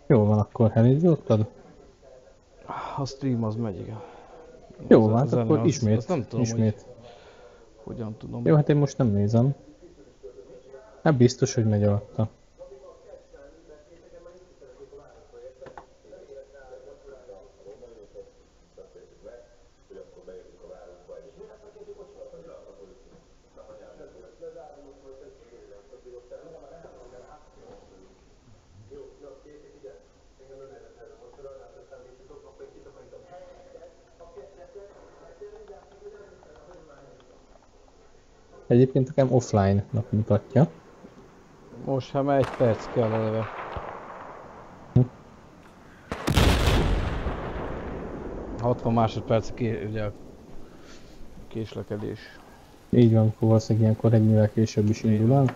Jó van, akkor elindítottad? A stream az megy, igen. Jó van, A hát zene akkor az ismét, nem tudom, hogy ismét. hogyan tudom. Jó, hát én most nem nézem. Hát biztos, hogy megy alatta. Egyébként nekem offline-nak mutatja. Most hát már 1 perc kell eleve. Hm. 60 másodperc ugye a késlekedés. Így van, akkor valószínűleg ilyenkor ennyivel később is Így indul van. el.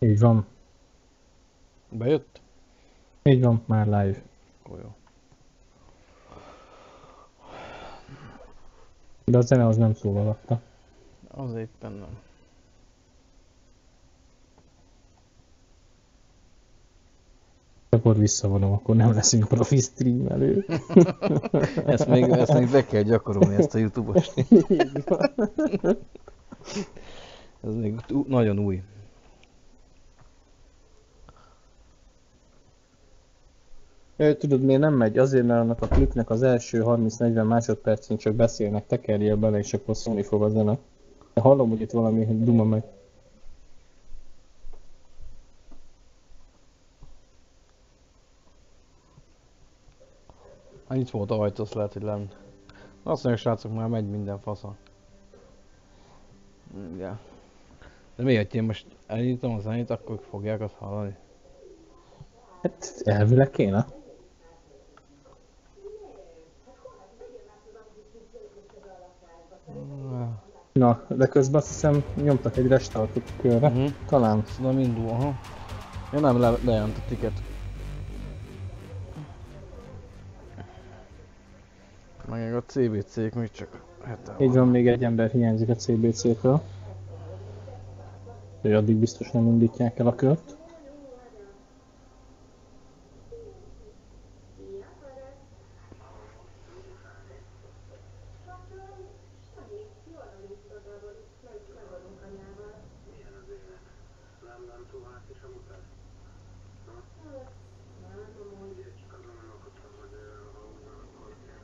Így van. Bejött? Így van, már live. Akkor jó. De a zene az nem szól alatta. Az éppen nem. Akkor visszavonom, akkor nem leszünk profi streamelők. Ezt még be kell gyakorolni, ezt a YouTube-ost. Így van. Ez még nagyon új. Tudod, miért nem megy? Azért, mert annak a klipnek az első 30-40 másodpercén csak beszélnek, tekerjél bele, és akkor szólni fog a zene. De hallom, hogy itt valami duma megy. Annyit volt ajtó, azt lehet, hogy lent. Azt mondja, srácok, már megy minden fasza. Igen. De miért, hogy én most elnyitom a zenét, akkor fogják azt hallani? Hát elvileg kéne. Na, de közben azt hiszem nyomtak egy restartot körre. Talán. Nem indul, aha. Ja nem, lejelentettiket. Meg a CBC-k még csak hete Így van, van. még egy ember hiányzik a CBC-től. Hogy addig biztos nem indítják el a kört.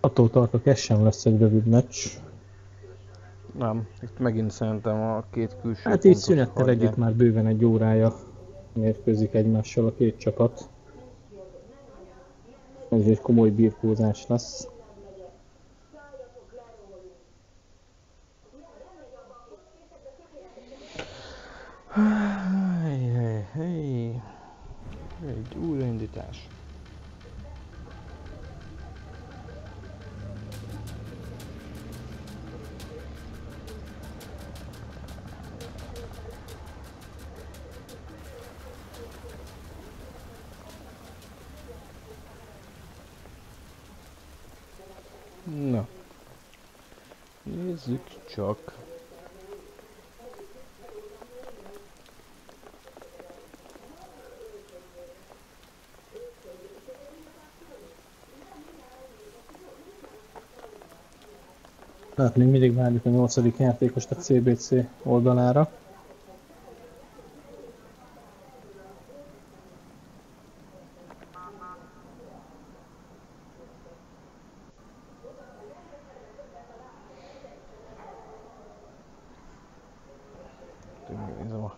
Attól tartok, ez sem lesz egy rövid meccs. Nem, itt megint szerintem a két külső Hát így pontos szünettel együtt hagyják. már bőven egy órája mérkőzik egymással a két csapat. Ez egy komoly birkózás lesz. Hey. Egy újraindítás. Na. Nézzük csak. Hát még mindig várjuk a 8. játékost a CBC oldalára. Megnézem a...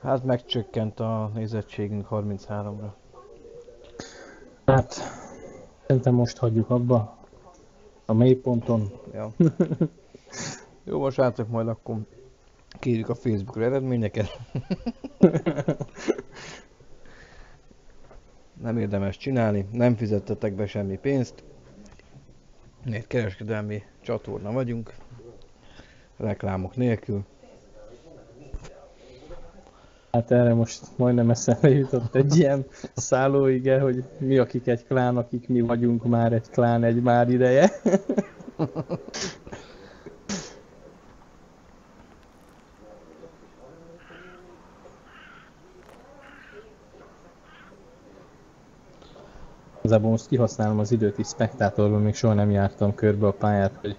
Hát megcsökkent a nézettségünk 33-ra. Hát, szerintem most hagyjuk abba. A mélyponton. Ja. Jó, most srácok, majd akkor kérjük a Facebookra eredményeket. Nem érdemes csinálni, nem fizettetek be semmi pénzt. Egy kereskedelmi csatorna vagyunk. Reklámok nélkül. Hát erre most majdnem eszembe jutott egy ilyen szállóige, hogy mi akik egy klán, akik mi vagyunk már egy klán egy már ideje. Igazából most kihasználom az időt, így spektátorban még soha nem jártam körbe a pályát, hogy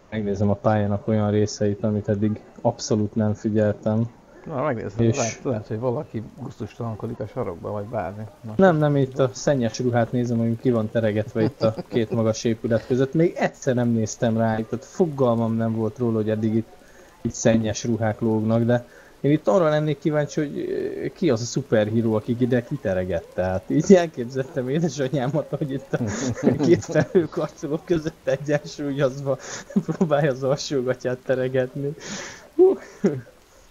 megnézem a pályának olyan részeit, amit eddig abszolút nem figyeltem. Na, megnézem, És- lehet, hogy valaki gusztustalankodik a sarokba, vagy bármi. Nem, itt a szennyes ruhát nézem, ami ki van teregetve itt a két magas épület között. Még egyszer nem néztem rá, tehát fogalmam nem volt róla, hogy eddig itt szennyes ruhák lógnak, de én itt arra lennék kíváncsi, hogy ki az a szuperhíró, aki ide kiteregett. Tehát így elképzeltem édesanyámat, hogy itt a két felhőkarcoló között egyensúlyozva próbálja az alsógatját teregetni.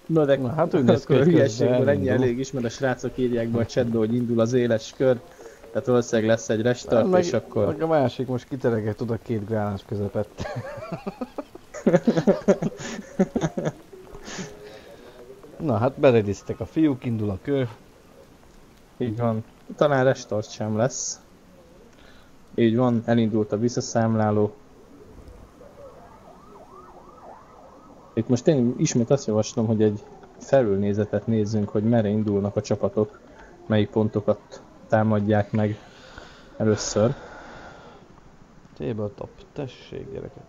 Na de Na, hát úgy néz ki, akkor a hogy hülyeségből közben ennyi elindul. elég is, mert a srácok írják be a chatbe, hogy indul az éles kör. Tehát valószínűleg lesz egy restart, és akkor... Meg a másik most kiteregett oda két gránás közepette. Na hát berediztek a fiúk, indul a kör. Így van. Talán restart sem lesz. Így van, elindult a visszaszámláló. Itt most én ismét azt javaslom, hogy egy felülnézetet nézzünk, hogy merre indulnak a csapatok, melyik pontokat támadják meg először. Tabletop, tessék gyerekek.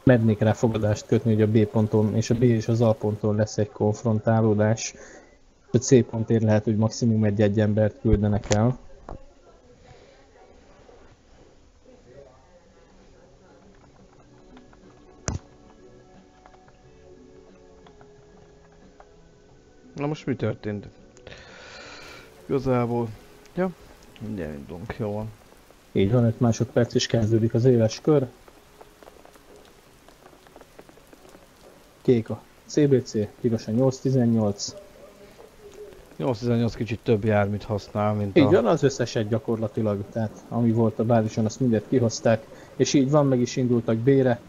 Mernék rá fogadást kötni, hogy a B ponton és a B és az A ponton lesz egy konfrontálódás. A C pontért lehet, hogy maximum egy embert küldenek el. Na most mi történt? Igazából... Ja, mindjárt indulunk, jó van. Így van, 5 másodperc is kezdődik az éles kör. Kék a CBC, piros a 818. 818 kicsit több járműt használ, mint Így a... van, az összeset gyakorlatilag, tehát ami volt a bázison, azt mindet kihozták. És így van, meg is indultak B-re.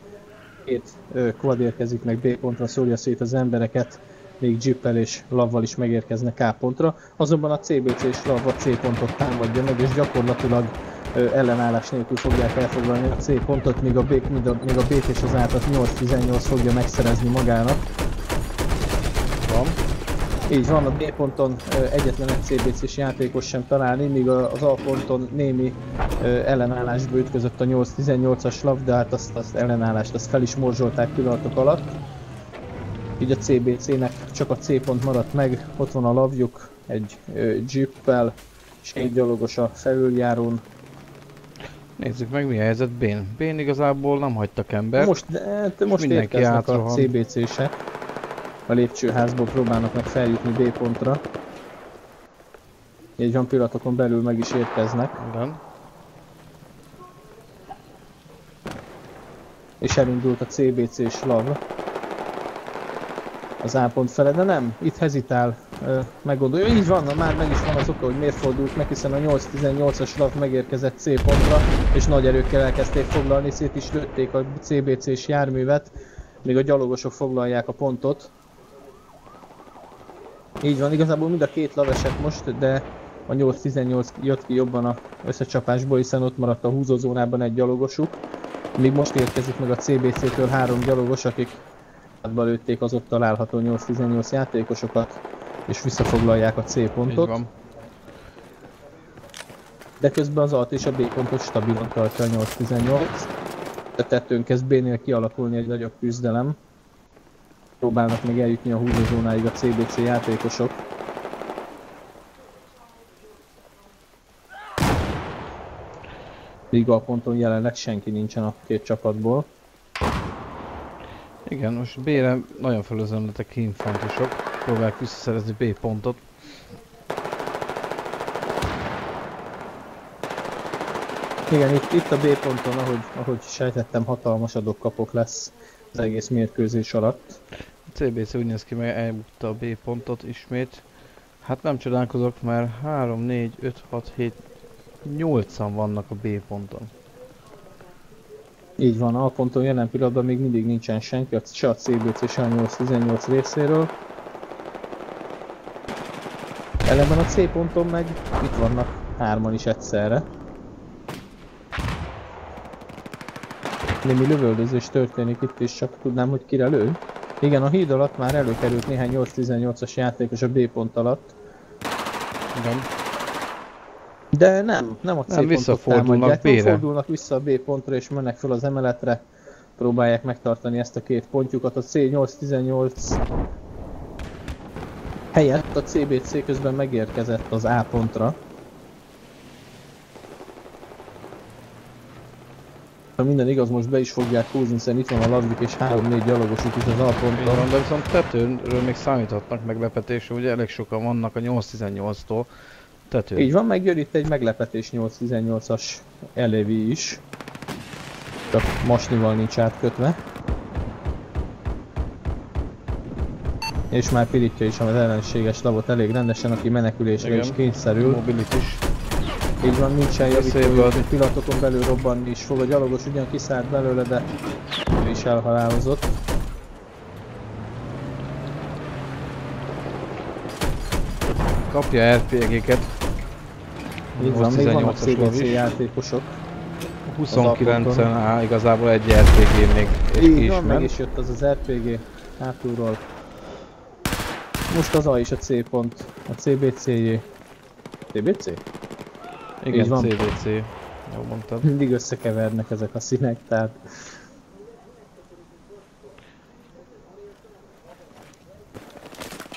Két quad érkezik meg B pontra, szórja szét az embereket. Még Jeeppel és Lavval is megérkeznek A pontra. Azonban a CBC és Lav a C pontot támadja meg, és gyakorlatilag ellenállás nélkül fogják elfoglalni a C pontot, míg a B-t és az A-t 8-18 fogja megszerezni magának. Van. Így van, a B ponton egyetlen egy CBC-s játékos sem találni, míg az A ponton némi ellenállásba ütközött a 8-18-as Lav, de hát azt ellenállást fel is morzsolták pillanatok alatt. Így a CBC-nek csak a C pont maradt meg, ott van a Lavjuk, egy Jeeppel, és egy gyalogos a felüljárón. Nézzük meg, mi a helyzet Bén. Bén igazából nem hagytak embert. Most mindenki érkeznek a átrohan. CBC-sek. A lépcsőházból próbálnak meg feljutni B pontra. Így van, pillanatokon belül meg is érkeznek. Igen. És elindult a CBC és Lav az A pont fele, de nem, itt hezitál, meggondolja. Így van, már meg is van az oka, hogy miért fordult meg, hiszen a 8-18-as Lav megérkezett C pontra, és nagy erőkkel elkezdték foglalni, szét is lőtték a CBC-s járművet, még a gyalogosok foglalják a pontot. Így van, igazából mind a két Lav esett most, de a 8-18 jött ki jobban az összecsapásból, hiszen ott maradt a húzózónában egy gyalogosuk. Míg most érkezik meg a CBC-től 3 gyalogos, akik hátba lőtték az ott található 8-18 játékosokat, és visszafoglalják a C pontot. Így van. De közben az A-t és a B pontot stabilan tartja a 8-18. A tettőn kezd B-nél kialakulni egy nagyobb küzdelem. Próbálnak még eljutni a húzózónáig a CBC játékosok. Liga ponton jelenleg senki nincsen a két csapatból. Igen, most B-re nagyon felözönletek infantosok. Próbálják visszaszerezni B pontot. Igen, itt a B ponton, ahogy sejtettem, hatalmas adok-kapok lesz az egész mérkőzés alatt. A CBC úgy néz ki, meg elbukta a B pontot ismét. Hát nem csodálkozok, mert 3, 4, 5, 6, 7, 8-an vannak a B ponton. Így van, A ponton jelen pillanatban még mindig nincsen senki, se a CBC, se a 8-18 részéről. Ellenben a C ponton meg itt vannak hárman is egyszerre. Némi lövöldözés történik itt is, csak tudnám, hogy kire lő. Igen, a híd alatt már előkerült néhány 8-18-as játékos a B pont alatt. Igen. De nem a C pontot támadják, nem fordulnak vissza a B pontra és mennek fel az emeletre. Próbálják megtartani ezt a két pontjukat. A C8-18 helyett a CBC közben megérkezett az A pontra. Ha minden igaz, most be is fogják húzni, hiszen itt van a Ladvik és 3-4 gyalogosuk is az A ponton. De viszont tetőről még számíthatnak meglepetésre, ugye elég sokan vannak a 8-18-tól tetőn. Így van, meg jön itt egy meglepetés 8-18-as Elevi is. Csak masnival nincs átkötve. És már pirítja is az ellenséges lavot elég rendesen, aki menekülésre is kényszerül. Mobilitis. Így van, nincsen javító, hogy pillanatokon belül robbanni is fog. A gyalogos ugyan kiszállt belőle, de ő is elhalálozott. Kapja RPG-ket. Így van, még vannak CBC játékosok. 29-en igazából egy RPG még így van, meg is jött az az RPG hátulról. Most az A és a C pont, a CBC-jé. CBC? Igen, CBC. Jól mondtad. Mindig összekevernek ezek a színek, tehát...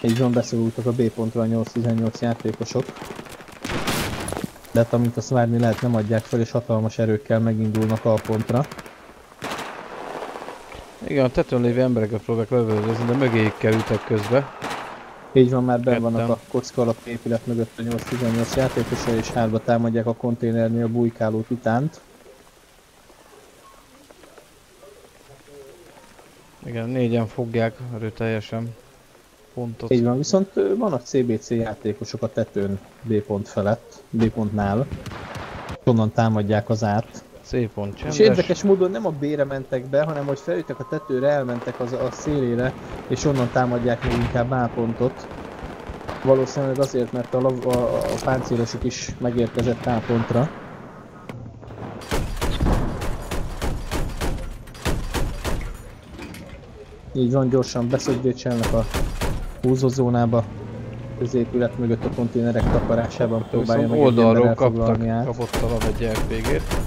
Így van, beszorultak a B pontra a 8-18 játékosok. De hát amint azt várni lehet, nem adják fel, és hatalmas erőkkel megindulnak A pontra. Igen, a tetőn lévő embereket próbálják lövöldözni, de mögéjük kerültek közbe. Így van, már benn vannak a kocka alapú épület mögött a 8-18 játékosa, és hátba támadják a konténernél bujkáló titánt. Igen, négyen fogják erőteljesen pontot. Így van, viszont vannak CBC játékosok a tetőn B pont felett, B pontnál. Onnan támadják az át. C pont csendes. És érdekes módon nem a B-re mentek be, hanem hogy feljöttek a tetőre, elmentek a szélére, és onnan támadják még inkább A pontot. Valószínűleg azért, mert a páncélosuk is megérkezett A pontra. Így van, gyorsan beszögdécselnek a húzózónába, az épület mögött a konténerek takarásában próbálja meg oldalról kapott talán egy RPG-t.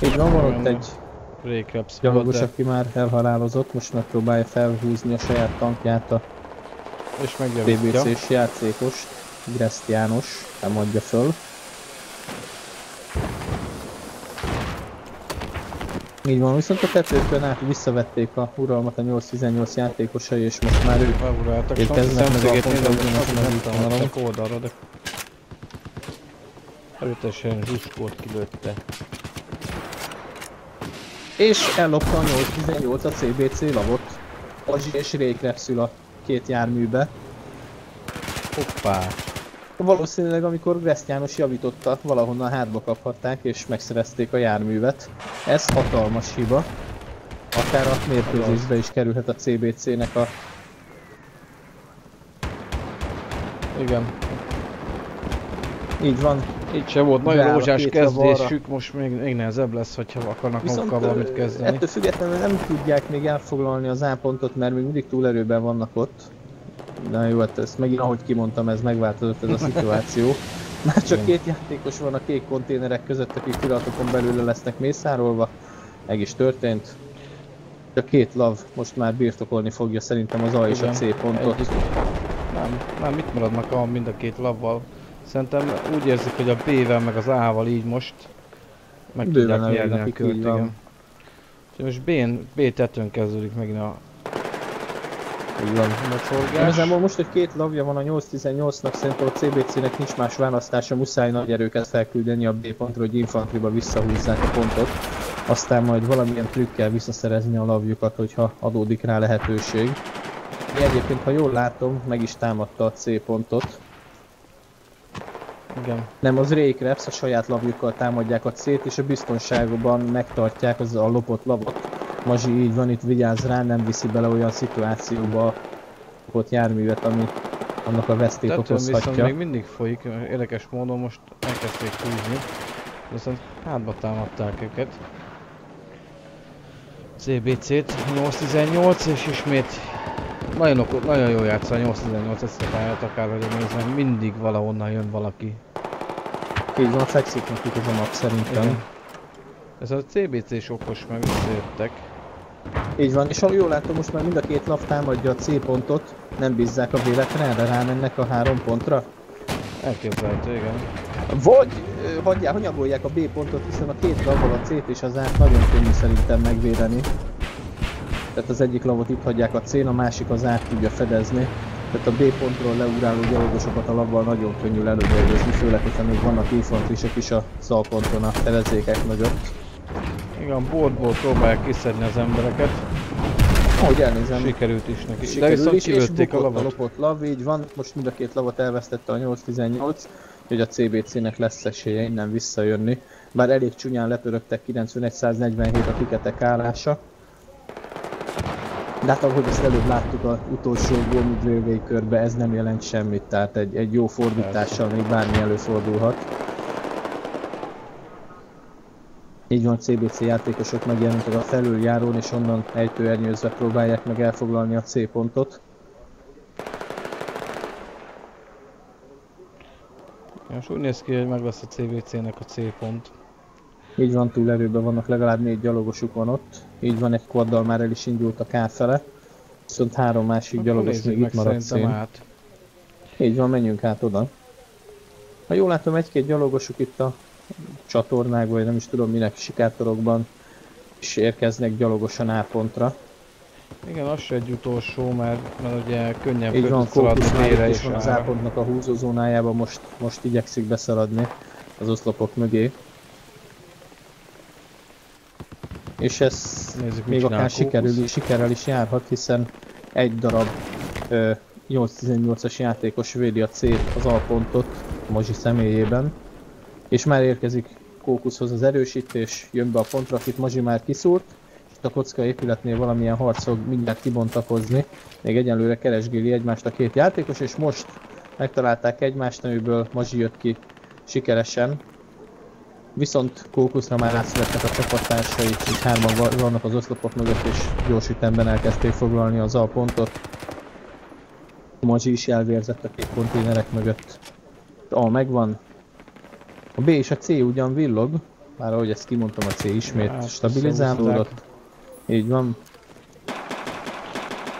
Így van, van ott egy Rékepsz gyalogos, aki már elhalálozott, most megpróbálja felhúzni a saját tankját a BBC-s játékost, Greszt János nem adja föl. Így van, viszont a tetőkön át visszavették a uralmat a 8-18 játékosai, és most már ők érkeznek meg a ponton oldalra, de erőteljesen zsuskót kilőtte. És ellopta a 8-18 a CBC lavot. Azsi és Rékrepszül a két járműbe. Hoppá! Valószínűleg amikor Greszt János javította, valahonnan hátba kaphatták és megszerezték a járművet. Ez hatalmas hiba. Akár a mérkőzésbe is kerülhet a CBC-nek a... Igen. Így van. Itt sem volt nagyon rózsás kezdésük, most még nehezebb lesz, hogyha akarnak magukkal valamit kezdeni. Ettől függetlenül nem tudják még elfoglalni az A pontot, mert még mindig túlerőben vannak ott. Na jó, hát ezt megint ahogy kimondtam, ez megváltozott ez a szituáció. Már csak két játékos van a kék konténerek között, akik pillanatokon belül lesznek mészárolva. Meg is történt. A két lav most már birtokolni fogja szerintem az A és a C pontot. Nem, mit maradnak mind a két lavval? Szerintem úgy érzik, hogy a B-vel meg az A-val így most meg Bőven tudják nyerni a nekik, kört, így van. igen. Úgyhogy most B tetőn kezdődik megint a Így van. beforgás. Igazából most, hogy két lavja van a 8-18-nak, szerintem a CBC-nek nincs más választása, muszáj nagy erőket felküldeni a B pontra, hogy infantriba visszahúzzák a pontot. Aztán majd valamilyen trükkel visszaszerezni a lavjukat, hogyha adódik rá lehetőség. Egyébként, ha jól látom, meg is támadta a C pontot. Igen. Nem, az Raycrafts a saját lavjukkal támadják a C-t, és a biztonságban megtartják az a lopott lavot. Mazsi így van, itt vigyáz rá, nem viszi bele olyan szituációba a lopott járművet, ami annak a vesztét Tetőn viszont okozhatja. még mindig folyik, érdekes módon most elkezdték húzni. Viszont hátba támadták őket. CBC-t 8-18 és ismét nagyon jól játsza a 8-18 ezt a pályát, akárhogy nézem, mindig valahonnan jön valaki. Így van, fekszik nekik ez a map szerintem. Igen. Ez a CBC-s okos, meg visszajöttek. Így van, és ha jól látom, most már mind a két lav támadja a C pontot, nem bízzák a véletlenre, rámennek a 3 pontra. Elképzelhető, igen. Vagy hanyagolják a B pontot, hiszen a két lavval a C-t és az A-t nagyon könnyű szerintem megvédeni. Tehát az egyik lavot itt hagyják a C-n, a másik az A-t tudja fedezni. Tehát a B pontról leugráló gyalogosokat a lavval nagyon könnyű lelövöldözni, főleg, hogyha még vannak infantrisek is a szalponton, a fedezékek mögött. Igen, bordból próbálják kiszedni az embereket. Ahogy elnézem, Sikerült is neki. sikerül De viszont is, és kilőtték a bukott a lavot. lopott lav, így van. Most mind a két lavot elvesztette a 8-18, hogy a CBC-nek lesz esélye innen visszajönni. Bár elég csúnyán lepörögtek 91-147 a tiketek állása. De hát ahogy ezt előbb láttuk az utolsó Gormid Railway körbe, ez nem jelent semmit, tehát egy jó fordítással még bármi előfordulhat. Így van, CBC játékosok megjelentek a felüljárón, és onnan ejtőernyőzve próbálják meg elfoglalni a C pontot. Most úgy néz ki, hogy meg lesz a CBC-nek a C pont. Így van, túlerőben vannak, legalább 4 gyalogosuk van ott. Így van, egy quaddal már el is indult a K fele. Viszont 3 másik Akkor gyalogos még itt maradt szén. át. Így van, menjünk át oda. Ha jól látom, egy-két gyalogosuk itt a csatornákban, vagy nem is tudom minek, sikátorokban is érkeznek gyalogosan A pontra. Igen, az se egy utolsó, mert ugye könnyen Így van, szaladni Kókusz már B-re itt is és van az A-ra. A pontnak a húzózónájába, most igyekszik beszaladni az oszlopok mögé. És ez Nézzük, mit még csinál akár Kókusz. sikerrel is járhat, hiszen egy darab 8-18-as játékos védi a C az A pontot Mazsi személyében. És már érkezik Kókuszhoz az erősítés, jön be a pontra, akit Mazsi már kiszúrt. A kocka épületnél valamilyen harc fog mindjárt kibontakozni. Még egyenlőre keresgéli egymást a két játékos, és most megtalálták egymást, amiből Mazsi jött ki sikeresen. Viszont Kókuszra már átszülettek a csapattársai, így 3-an vannak az oszlopok mögött, és gyors ütemben elkezdték foglalni az A pontot. Mazsi is elvérzett a két konténerek mögött. A megvan. A B és a C ugyan villog, már ahogy ezt kimondtam, a C ismét Hát, stabilizálódott. Így van.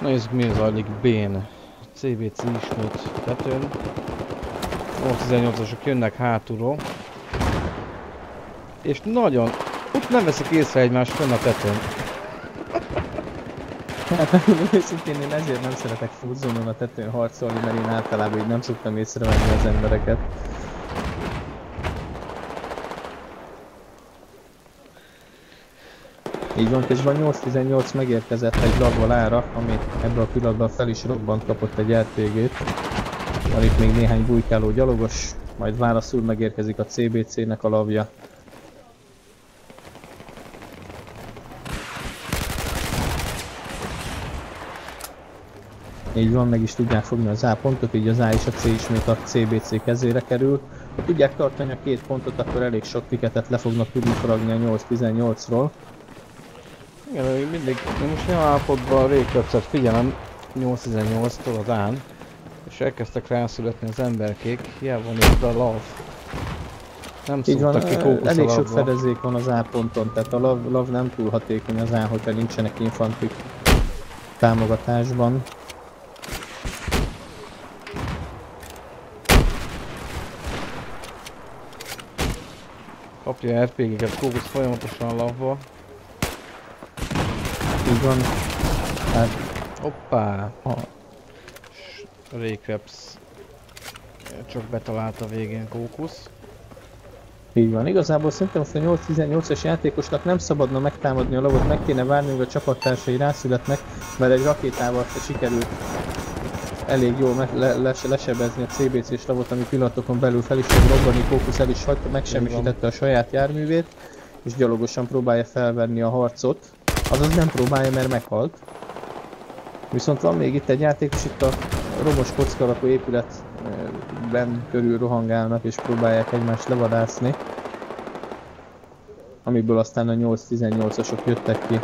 Nézzük, mi zajlik B-n. CBC ismét tetőn. 8-18-asok jönnek hátulról. És nagyon... Ott nem veszik észre egymást fönn a tetőn. Hát őszintén én ezért nem szeretek full-zónon a tetőn harcolni, mert én általában így nem szoktam észrevenni az embereket. Így van, közben 8-18 megérkezett egy lavvalára, ami ebben a pillanatban fel is robbant, kapott egy RPG-t. Van itt még néhány bujkáló gyalogos, majd válaszul megérkezik a CBC-nek a lavja. Így van, meg is tudják fogni az A pontot, így az A és a C ismét a CBC kezére kerül. Ha tudják tartani a két pontot, akkor elég sok tiketet le fognak tudni faragni a 8-18-ról. Igen, mindig... Én most olyan állapotban a Raycrafts-et figyelem 8-18-tól az án. És elkezdtek rászületni az emberkék, hiába van itt a lav. Nem Így van, szoktak ki Kókusz a elég sok lavba. fedezék van az A ponton, tehát a lav nem túl hatékony az A, hogyha nincsenek infantrik támogatásban. Kapja RPG-ket, fókusz folyamatosan a lapba. Így van. Hát, Hoppá! Raycraps csak betalált a végén Kókusz. így van. Igazából szerintem most a 8-18-as játékosnak nem szabadna megtámadni a lavot, meg kéne várni, hogy a csapattársai rászületnek, mert egy rakétával sikerült elég jól lesebezni a CBC-s lavot, ami pillanatokon belül fel is fog robbani. Kókusz el is hagyta, megsemmisítette a saját járművét, és gyalogosan próbálja felvenni a harcot. Azaz nem próbálja, mert meghalt. Viszont van még itt egy játékos, itt a romos kocka alakú épületben körül rohangálnak és próbálják egymást levadászni. Amiből aztán a 8-18-asok jöttek ki.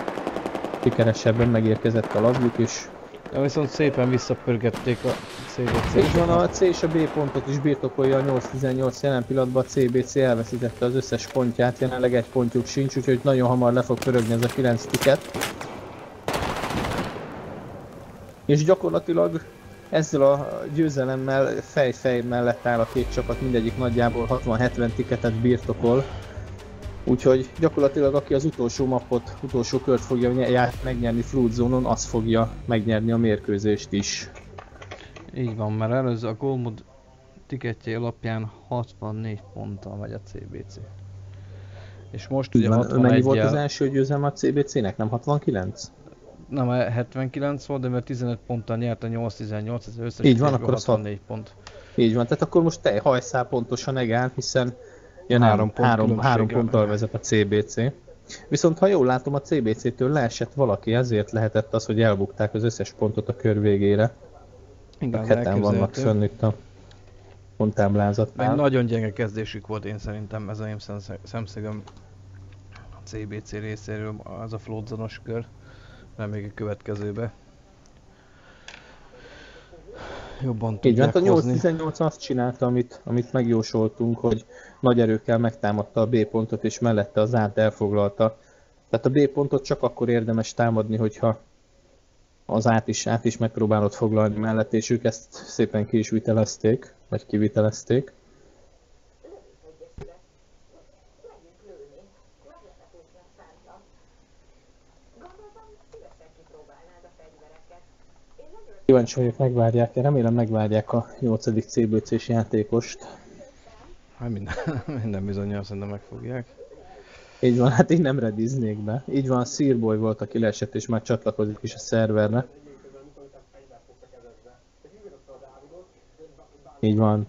Sikeresebben megérkezett a lavjuk is. De viszont szépen visszapörgették a CBC-t. Így van, a C és a B pontot is birtokolja a 8-18, jelen pillanatban a CBC elveszítette az összes pontját, jelenleg egy pontjuk sincs, úgyhogy nagyon hamar le fog pörögni ez a 9 tiket. És gyakorlatilag ezzel a győzelemmel fej-fej mellett áll a két csapat, mindegyik nagyjából 60-70 tiketet birtokol. Úgyhogy gyakorlatilag aki az utolsó mappot, utolsó kört fogja megnyerni Fruit Zone-on, az fogja megnyerni a mérkőzést is. Így van, mert előző a Goldmod tiketje alapján 64 ponttal megy a CBC. És most ugye 61-jel... Mennyi volt az első győzelme a CBC-nek? Nem 69? Nem, 79 volt, de mert 15 ponttal nyert a 8-18, ez összes így van, akkor 64 pont. Így van, tehát akkor most te hajszál pontosan egál, hiszen ilyen 3 ponttal vezet a CBC. Viszont ha jól látom, a CBC-től leesett valaki, ezért lehetett az, hogy elbukták az összes pontot a kör végére. Igen, heten vannak fönn itt a ponttáblázatnál. Meg nagyon gyenge kezdésük volt én szerintem, ez a én szemszögöm a CBC részéről, az a floatzonos kör. Nem még a következőbe. Jobban tudják hozni. Így van, a 8-18 azt csinálta, amit megjósoltunk, hogy nagy erőkkel megtámadta a B pontot, és mellette az A-t elfoglalta. Tehát a B pontot csak akkor érdemes támadni, hogyha az át is megpróbálod foglalni mellett, és ők ezt szépen ki is vitelezték, vagy kivitelezték. Kíváncsi vagyok, megvárják-e? Remélem megvárják a 8. CBC-s játékost. Hát minden bizonnyal szerintem megfogják. Így van, hát én nem rediznék be. Így van, Searboy volt, aki leesett és már csatlakozik is a szerverre. Így van,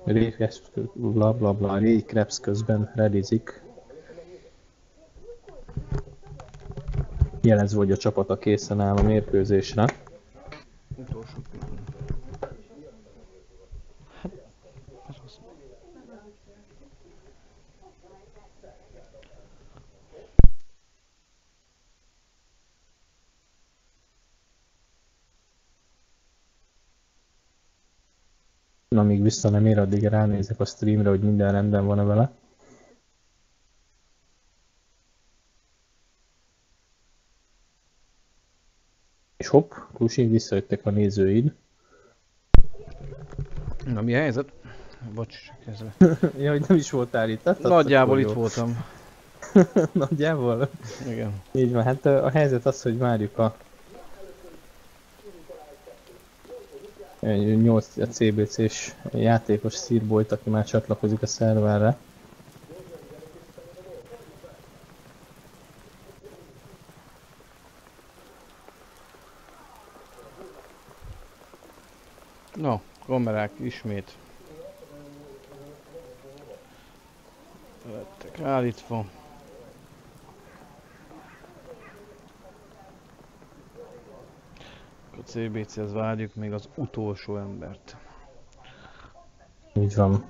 Raycraps közben redizik. Jelezve, hogy a csapata készen áll a mérkőzésre. Utolsó pillanat. Amíg vissza nem ér, addig ránézek a streamre, hogy minden rendben van-e vele. És hopp, Klusi, visszajöttek a nézőid. Na mi a helyzet? Bocs, kezdve. Ja, hogy nem is voltál itt. Nagyjából itt voltam. Nagyjából? Igen. Így van, hát a helyzet az, hogy várjuk a 8 CBC-s játékos Searboyt, aki már csatlakozik a szerverre. No, kamerák ismét lettek állítva. A CBC-hez várjuk még az utolsó embert. Így van.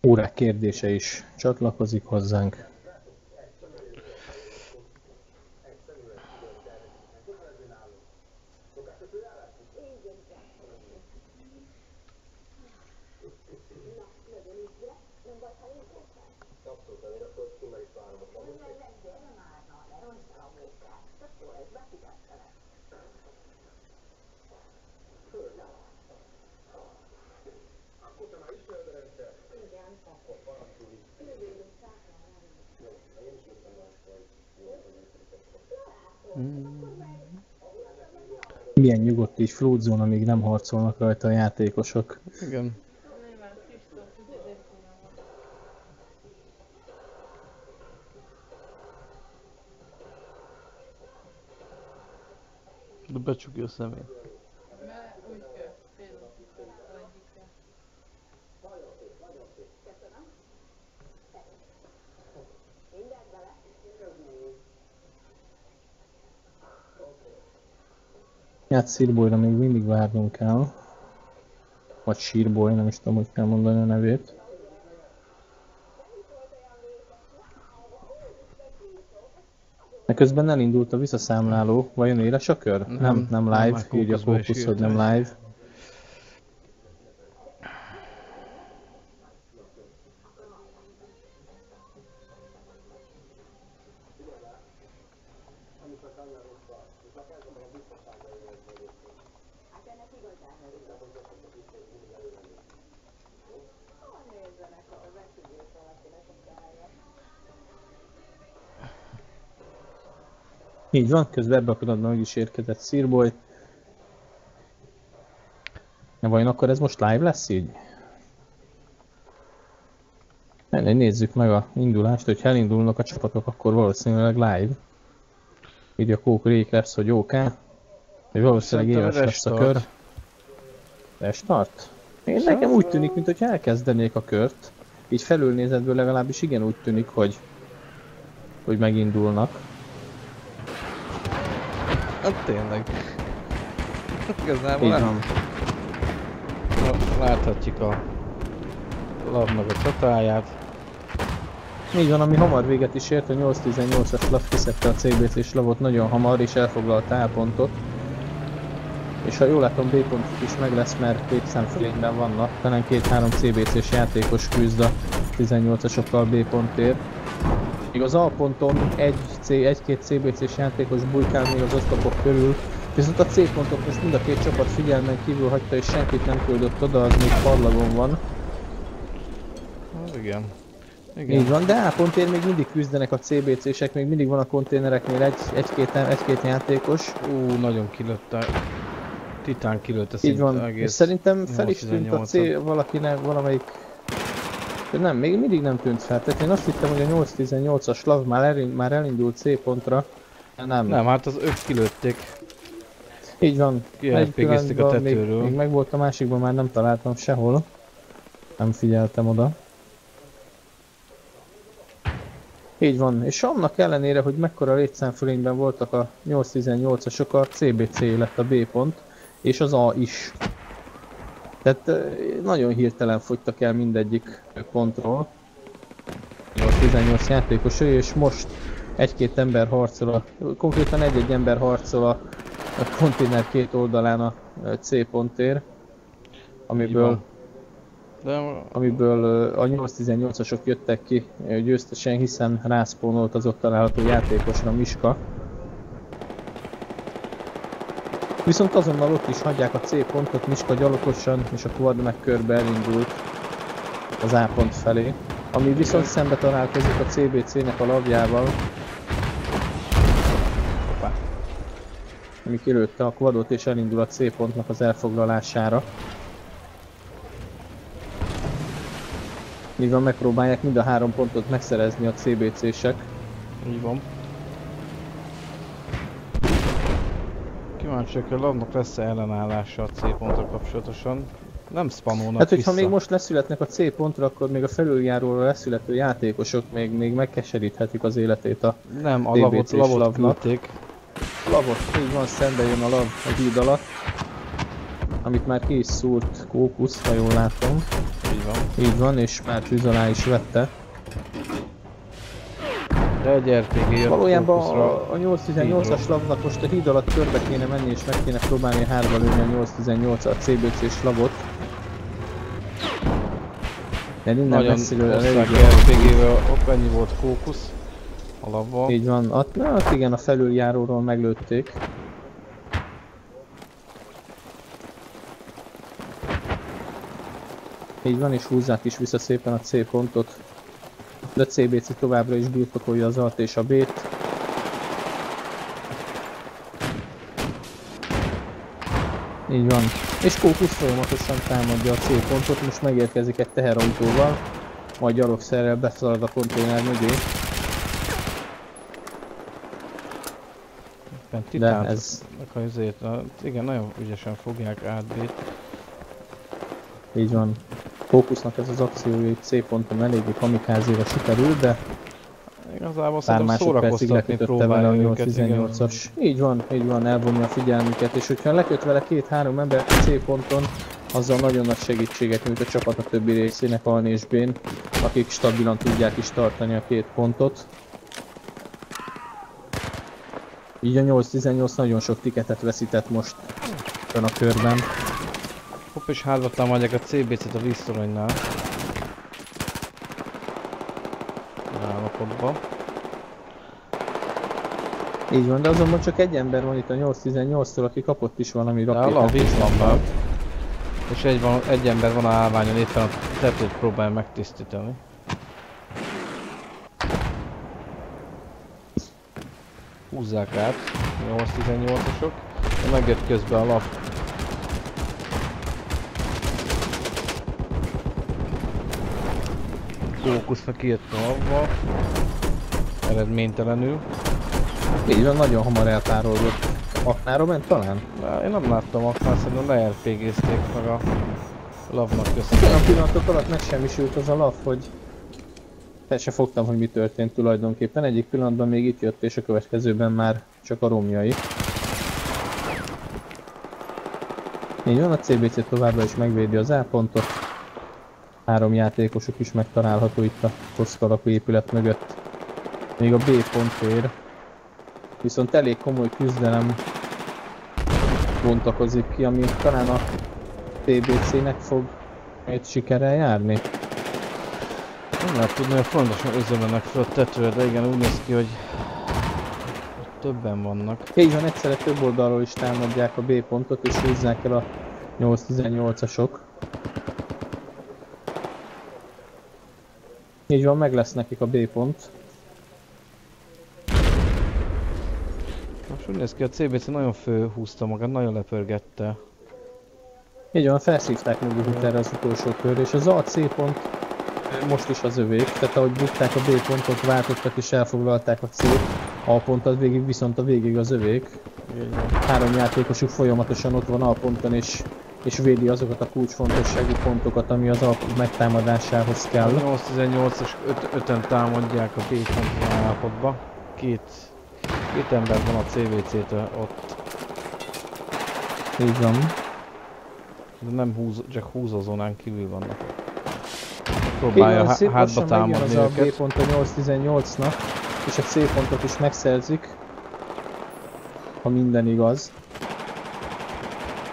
Órák kérdése is csatlakozik hozzánk. Milyen nyugodt így float zone, amíg nem harcolnak rajta a játékosok. Igen. De becsukja a szemét. Hát Sírbolyra még mindig várnunk kell. Vagy Sírboly, nem is tudom, hogy kell mondani a nevét. De közben elindult a visszaszámláló, vajon éles a kör? Nem live, írja Fókusz, hogy nem live. Így van, közben ebbe a pillanatban meg is érkezett Sírboly. Na vajon akkor ez most live lesz így? Nézzük meg a indulást, hogy elindulnak a csapatok, akkor valószínűleg live. Így a Kók Rékers, hogy OK. Hogy valószínűleg éles lesz a kör. Restart? Nekem úgy tűnik, mintha elkezdenék a kört. Így felülnézetből legalábbis igen úgy tűnik, hogy megindulnak. Hát tényleg. Igazából nem. Láthatjuk a labnak a csatáját. Így van, ami hamar véget is ért, a 8-18-as lav kiszedte a CBC-s lavot nagyon hamar és elfoglalta A pontot. És ha jól látom, B pontot is meg lesz, mert létszámfölényben vannak. Talán 2-3 CBC-s játékos küzd a 18-asokkal B pontért. Míg az A ponton egy-két CBC-s játékos bujkál még az oszlopok körül, viszont a C pontot most mind a két csapat figyelmen kívül hagyta és senkit nem küldött oda, az még parlagon van. Igen. Így van, de A pontért még mindig küzdenek a CBC-sek, még mindig van a konténereknél egy-két játékos. Nagyon kilőtt a... Titán kilőtte szinte egész. Így van, és szerintem fel is tűnt a C valakinek, valamelyik... Nem, még mindig nem tűnt fel, tehát én azt hittem, hogy a 8-18-as lav már elindult C pontra. Nem, hát az 5 kilőtték. Így van, egy pillanatban a tetőről. Még meg volt a másikban, már nem találtam sehol. Nem figyeltem oda. Így van, és annak ellenére, hogy mekkora létszámfölényben voltak a 8-18-asok, a CBC lett a B pont, és az A is. Tehát nagyon hirtelen fogytak el mindegyik pontról. 8-18 játékos, és most egy-két ember harcol, konkrétan egy-egy ember harcol a konténer két oldalán a C pontért, amiből a 8-18-asok jöttek ki győztesen, hiszen rászpónolt az ott található játékosra Miska. Viszont azonnal ott is hagyják a C pontot, Miska gyalogosan és a Quad meg körbe elindult az A pont felé, ami viszont szembe találkozik a CBC-nek a lavjával, ami kilőtte a Quadot és elindul a C pontnak az elfoglalására. Így van, megpróbálják mind a 3 pontot megszerezni a CBC-sek. Így van. Kíváncsiak, hogy a labnak lesz-e ellenállása a C ponttal kapcsolatosan. Nem spamolnak hát, hogyha vissza. még most leszületnek a C pontra, akkor még a felüljáróra leszülető játékosok még megkeseríthetik az életét a nem, a lavot küldték. Lavot, így van, szembe jön a lav a híd alatt. Amit már ki is szúrt Kókusz, ha jól látom. Így van. Így van, és már tűz alá is vette. De egy RPG jött valójában Kókuszra. A 8-18-as lavnak most a híd alatt körbe kéne menni és meg kéne próbálni hárba lőni a 8-18-as CBC-s lavot. De innen nagyon messziről osztrák RPG-vel ott ennyi volt Kókusz a lavval. Így van, ott igen, a felüljáróról meglőtték. Így van, és húzzák is vissza szépen a C pontot. De CBC továbbra is birtokolja az A-t és a B-t. Így van. És Kókusz folyamatosan támadja a C pontot, most megérkezik egy teherautóval, majd gyalogszerrel beszalad a konténer mögé. De ez... Igen, nagyon ügyesen fogják átbét. Így van. Kókusznak ez az akciója egy C ponton eléggé kamikázéra sikerül, de igazából pár másodpercig lekötötte vele a 818-as. Így van, elvonja a figyelmüket, és hogyha leköt vele 2-3 ember a C ponton, azzal nagyon nagy segítséget nyújt a csapat a többi részének, Alni és Bén, akik stabilan tudják is tartani a 2 pontot. Így a 818 nagyon sok tiketet veszített most a körben. Hopp, és hátba támadják a CBC-t a víztoronynál. Állapotba. Így van, de azonban csak egy ember van itt a 818-tól, aki kapott is valami rakétát. A víz van, és egy ember van a állványon, éppen a tetőt próbálja megtisztítani. Húzzák át a 818-osok, de megjött közben a lap. Kókusznak kijött a labba, eredménytelenül. Így van, nagyon hamar eltárolgott. Aknára ment talán? Én nem láttam aknát, szerintem le-RPG-zték meg a lavnak köszönöm. Olyan pillanatok alatt megsemmisült az a lav, hogy fel se fogtam, hogy mi történt tulajdonképpen. Egyik pillanatban még itt jött, és a következőben már csak a romjai. Így van, a CBC továbbra is megvédi az A pontot. 3 játékosuk is megtalálható itt a koszka alakú épület mögött. Még a B pont ér. Viszont elég komoly küzdelem bontakozik ki, ami talán a TBC-nek fog egy sikerrel járni. Nem lehet tudni, hogy fontosan özömlenek fel a tetőre, de igen, úgy néz ki, hogy többen vannak. Így van, egyszerre több oldalról is támadják a B pontot, és húzzák el a 818-asok. Így van, meg lesz nekik a B pont. Most úgy néz ki, a CBC nagyon fölhúzta magát, nagyon lepörgette. Így van, felszívták magukat erre az utolsó körre, és az A C pont most is az övék, tehát ahogy bukták a B pontot, váltottak és elfoglalták a C A pontot, végig viszont a végig az övék. 3 játékosuk folyamatosan ott van A ponton, és védi azokat a kulcsfontosságú pontokat, ami az A megtámadásához kell. A 818-as 5-en támadják a B pont állapotba. Két ember van a CBC-től ott. Így van. De nem csak húzózónán kívül vannak. Próbálja hátba támadni az őket. A B pont a 818-nak, és a C pontot is megszerzik, ha minden igaz.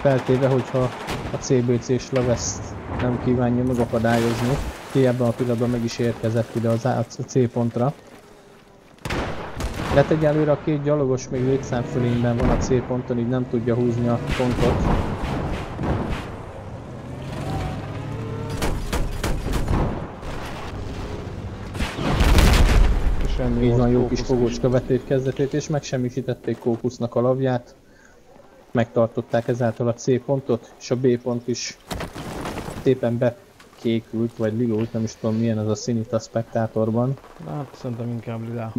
Feltéve, hogyha a CBC-s lav ezt nem kívánja megakadályozni, ki ebben a pillanatban meg is érkezett ide a C pontra. Lett egyelőre a 2 gyalogos még létszámfölényben van a C ponton, így nem tudja húzni a pontot. Így van, jó kis fogócska vették kezdetét, és megsemmisítették Kókusznak a lavját. Megtartották ezáltal a C pontot, és a B pont is szépen bekékült, vagy lilót, nem is tudom milyen ez a szín itt a spektátorban. Hát szerintem inkább lilá.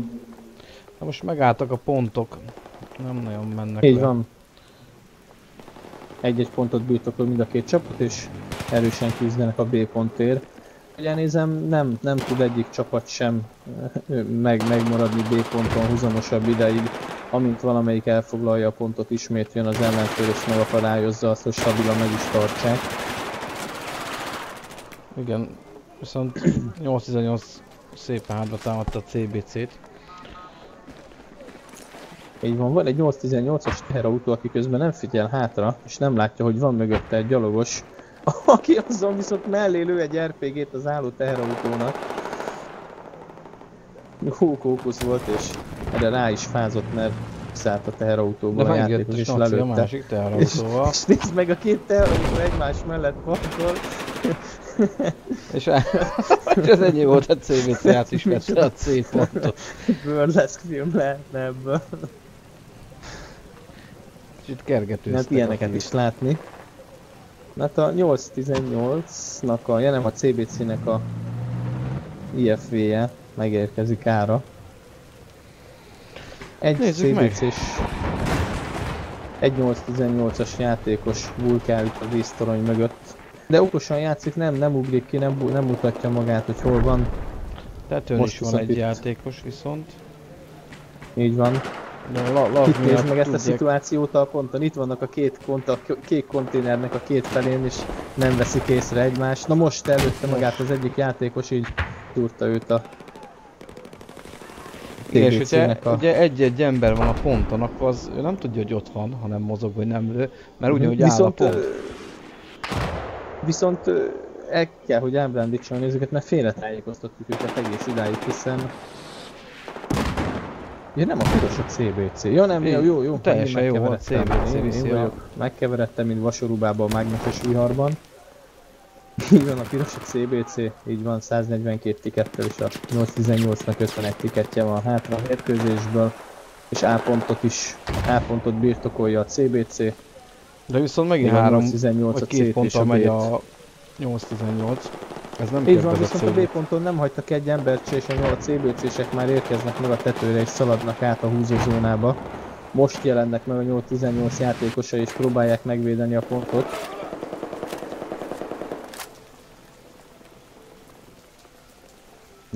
Na most megálltak a pontok, nem nagyon mennek Így le. van. Egy-egy pontot birtokol mind a 2 csapat, és erősen küzdenek a B pontért. Ugye nézem, nem tud egyik csapat sem megmaradni B ponton húzamosabb ideig. Amint valamelyik elfoglalja a pontot, ismét jön az ellenfél és megakadályozza azt, hogy stabilan meg is tartsák. Igen, viszont 818 szépen hátba támadta a CBC-t. Így van egy 818-as teherautó, aki közben nem figyel hátra, és nem látja, hogy van mögötte egy gyalogos, aki azon viszont mellé lő egy RPG-t az álló teherautónak. Kókusz volt, és erre rá is fázott, mert szállt a teherautóból a játékos, és lelőtte. A másik teherautóval. És nézd meg, a 2 teherautó egymás mellett parkol. És az ennyi volt a CBC, átismerte a C pontot. Burlesque film lehetne ebből. Kicsit kergetőztek. Mert ilyeneket is látni. Hát a 8-18-nak ja nem, a CBC-nek a IFV-je megérkezik ára. Egy CBC-s, egy 8-18-as játékos bulkál itt a víztorony mögött. De okosan játszik, nem ugrik ki, nem mutatja magát, hogy hol van. Tetőn is van egy játékos viszont. Így van. Itt nézd meg ezt a szituációt a ponton, itt vannak a kék konténernek a két felén, és nem veszik észre egymást. Na most előtte magát az egyik játékos, így túrta őt a TBC-nek a... Ugye egy ember van a ponton, akkor az ő nem tudja, hogy ott van, hanem mozog, vagy nem lő, mert ugyanúgy áll a pont. Viszont el kell, hogy ábrándítsam a nézőket, mert félretájékoztattuk őket egész idáig, hiszen... Ja nem, a piros a CBC. Ja nem, jó. Teljesen jó volt CBC. Én vagyok megkeveredtem, mint vasorúbában a mágneses viharban. Így van, a piros a CBC, így van, 142 tikettel, és a 818-nak 51 tiketje van hátra a mérkőzésből. És A pontot birtokolja a CBC. De viszont megint 3 vagy 2 ponttal megy a 818. Ez nem így van, viszont a B ponton nem hagytak egy embert, és a CBC-sek már érkeznek meg a tetőre és szaladnak át a húzózónába. Most jelennek meg a 818 játékosai és próbálják megvédeni a pontot.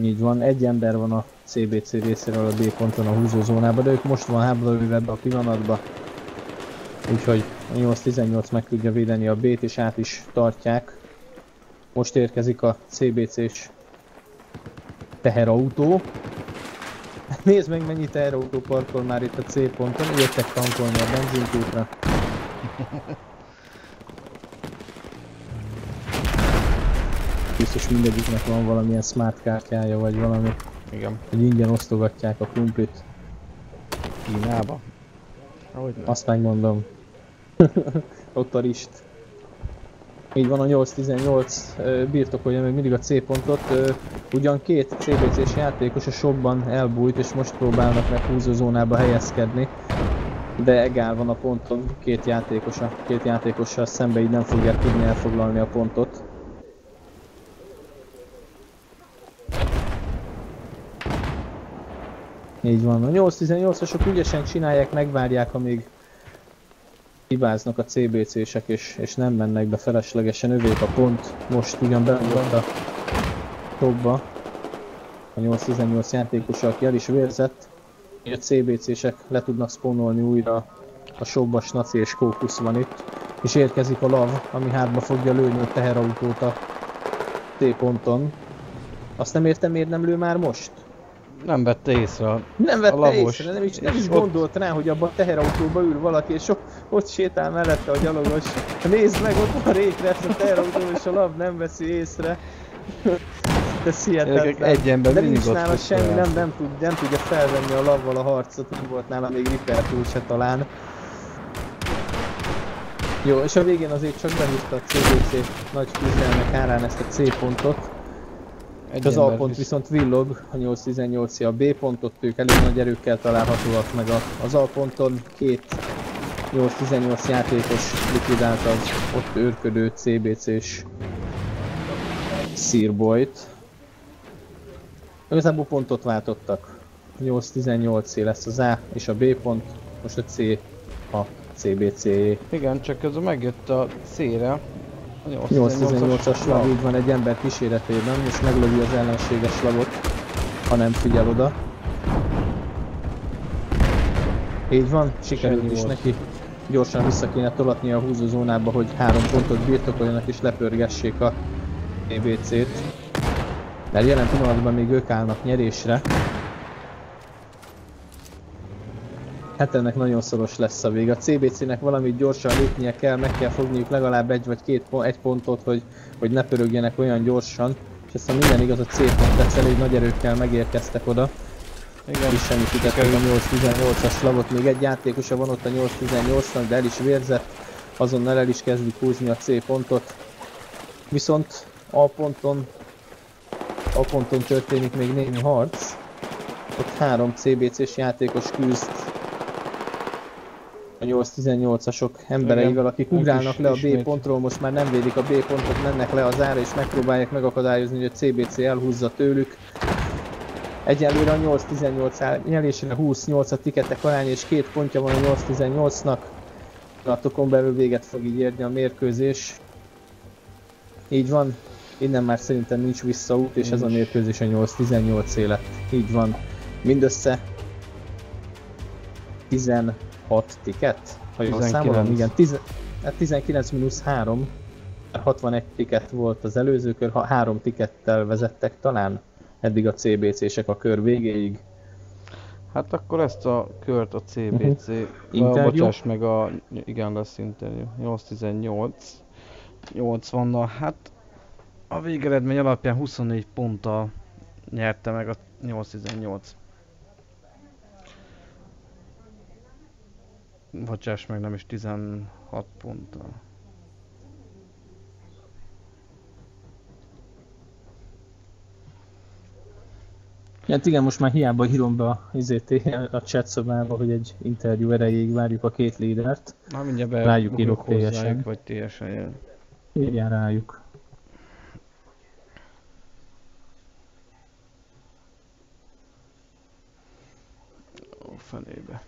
Így van, egy ember van a CBC részéről a B ponton a húzózónában, de ők most van háborúban ebbe a pillanatban. Úgyhogy a 818 meg tudja védeni a B-t és át is tartják. Most érkezik a CBC-s teherautó. Nézd meg, mennyi teherautó parkol már itt a C ponton, jöttek tankolni a benzinkútra. Biztos mindegyiknek van valamilyen smart kártyája vagy valami. Igen. Hogy ingyen osztogatják a krumplit. Kínába? Azt megmondom. Ott a rist. Így van, a 818 birtokolja meg mindig a C pontot. Ugyan két CBC-s játékos a shopban elbújt és most próbálnak meg húzózónába helyezkedni. De egál van a ponton, két játékossal szembe, így nem fogják tudni elfoglalni a pontot. Így van, a 818-asok ügyesen csinálják, megvárják, amíg hibáznak a CBC-sek és nem mennek be feleslegesen, övék a pont. Most ugyan beugrott a topba a 818 játékos, aki el is vérzett, hogy a CBC-sek le tudnak spawnolni újra a shopba. Snaci és Kókusz van itt, és érkezik a lav, ami hátba fogja lőni a teherautót a C ponton. Azt nem értem, miért nem lő már most? Nem vette észre nem vette észre, nem is gondolt rá, hogy abban a teherautóba ül valaki, és ott sétál mellette a gyalogos. Nézd meg, ott van rétre ezt a teherautó, és a lap nem veszi észre. Ez hihetetlen. Egy ember de nincs nála semmi, nem tudja felvenni a lavval a harcot, nem volt nála még Ripper túl se talán. Jó, és a végén azért csak behúzta a CBC nagy küzdelmek árán ezt a C pontot. Az A pont viszont villog, a 818-ja a B pontot, ők elég nagy erőkkel találhatóak meg az A ponton. Két 818 játékos likvidált az ott őrködő CBC-s Searboyt. Igazából pontot váltottak. A 818-é lesz az A és a B pont, most a C a CBC-jé. Igen, csak közben megjött a C-re. 818-as lav, így van, egy ember kíséretében, és meglövi az ellenséges lavot, ha nem figyel oda. Így van, sikerült is neki. Gyorsan vissza kéne tolatni a húzózónába, hogy 3 pontot birtokoljanak és lepörgessék a TBC-t. Mert jelen pillanatban még ők állnak nyerésre. Hát ennek nagyon szoros lesz a vég. A CBC-nek valamit gyorsan lépnie kell, meg kell fogniuk legalább egy pontot, hogy ne pörögjenek olyan gyorsan. És aztán minden igaz, a C pont lesz, elég nagy erőkkel megérkeztek oda. Igen, is semmisítettek a 818-as lavot, még egy játékosa van ott a 818-nak, de el is vérzett. Azonnal el is kezdik húzni a C pontot. Viszont A ponton történik még némi harc. Ott 3 CBC-s játékos küzd a 8-18-asok embereivel, akik ugrálnak le a B pontról, most már nem védik a B pontot, mennek le az ára és megpróbálják megakadályozni, hogy a CBC elhúzza tőlük. Egyelőre a 8-18 nyelésére 28 a tiketek arány és 2 pontja van a 8-18-nak. Pillanatokon belül véget fog így érni a mérkőzés. Így van, innen már szerintem nincs visszaút, és ez a mérkőzés a 8-18 lett. Így van, mindössze 16 tiket, ha jól számolom, igen, 19-3, 61 tiket volt az előző kör, 3 tikettel vezettek talán eddig a CBC-sek a kör végéig. Hát akkor ezt a kört a CBC, bocsáss meg igen, lesz interjú, 8-18, 80-nal, hát a végeredmény alapján 24 ponttal nyerte meg a 8-18. Bocsáss meg, nem is 16 ponttal. Hát igen, most már hiába írom be a chat szobába, hogy egy interjú erejéig várjuk a két lídert. Na mindjárt rájuk írok teljesen. Vagy teljesen jön. Írjál rájuk. Ó, fenébe.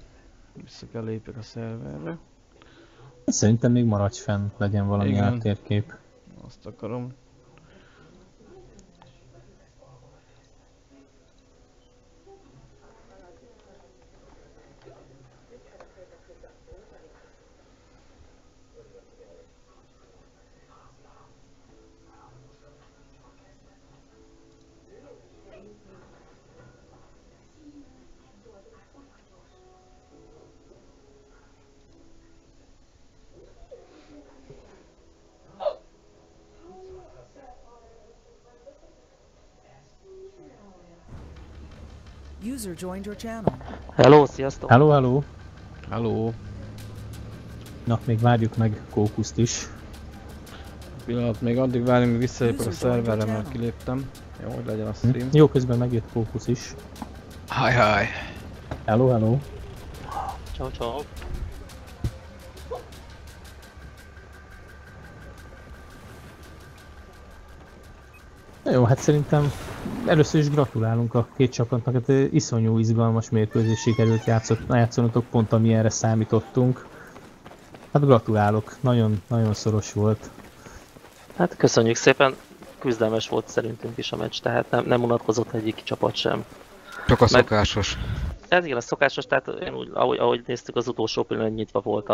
Vissza kell lépjek a szerverre. Szerintem még maradj fenn, legyen valami áttérkép. Azt akarom. User joined your channel. Hello, sziasztok! Hello, hello! Hello! Na, még várjuk meg Kókuszt is. Pillanat, még addig várjunk, hogy visszalépek a szerverre, mert kiléptem. Jó, hogy legyen a stream. Jó, közben megjött Kókusz is. Hi. Hello, hello! Ciao. Jó, hát szerintem először is gratulálunk a két csapatnak, hát iszonyú izgalmas mérkőzés sikerült játszonotok, pont amilyenre számítottunk. Hát gratulálok, nagyon szoros volt. Hát köszönjük szépen, küzdelmes volt szerintünk is a meccs, tehát nem unatkozott egyik csapat sem. Csak a szokásos. Ez igen, a szokásos, tehát úgy, ahogy néztük, az utolsó pillanat nyitva volt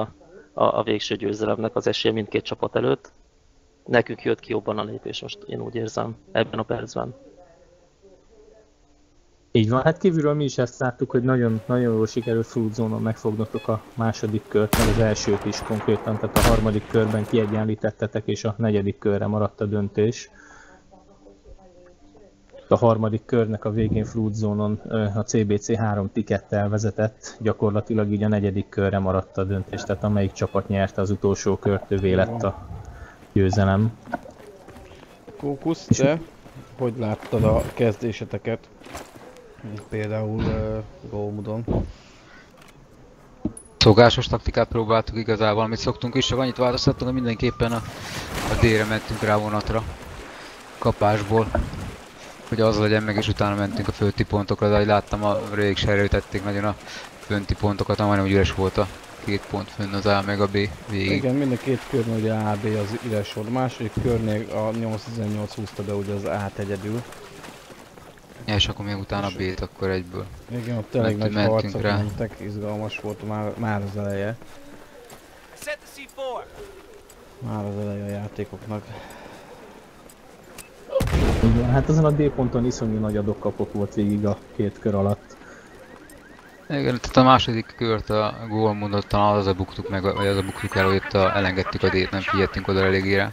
a végső győzelemnek az esélye mindkét csapat előtt. Nekünk jött ki jobban a lépés, most én úgy érzem, ebben a percben. Így van, hát kívülről mi is ezt láttuk, hogy nagyon jól sikerült Fruit Zone-on megfognotok a második kört, meg az elsőt is konkrétan, tehát a harmadik körben kiegyenlítettetek, és a negyedik körre maradt a döntés. A harmadik körnek a végén Fruit Zone-on a CBC 3 tikettel vezetett, gyakorlatilag így a negyedik körre maradt a döntés, tehát amelyik csapat nyerte az utolsó kört, övé lett a győzelem. Kókusz, te hogy láttad a kezdéseteket? Például Gólmudon. Szokásos taktikát próbáltuk igazából, amit szoktunk is, csak annyit változtattunk, hogy mindenképpen a D-re mentünk rá vonatra. Kapásból. Hogy az legyen meg, és utána mentünk a fölti pontokra, de ahogy láttam, a rég se erőtették nagyon a fönti pontokat, majdnem úgy üres volt a 2 pont fönn az A meg a B végig. Igen, mind a két körnél ugye A, B az üres sor, a második körnél a 8-18 húzta be ugye az A-t egyedül. Ja, és akkor még utána a B-t akkor egyből. Igen, ott elég nagy harcok mentek, izgalmas volt már az eleje. Már az eleje a játékoknak. Igen, hát azon a D ponton iszonyú nagy adok-kapok volt végig a két kör alatt. Igen, tehát a második kört a Gólmudot talán az a buktuk meg, vagy az a buktuk el, hogy ott elengedtük a D-t, nem figyeltünk oda eléggére.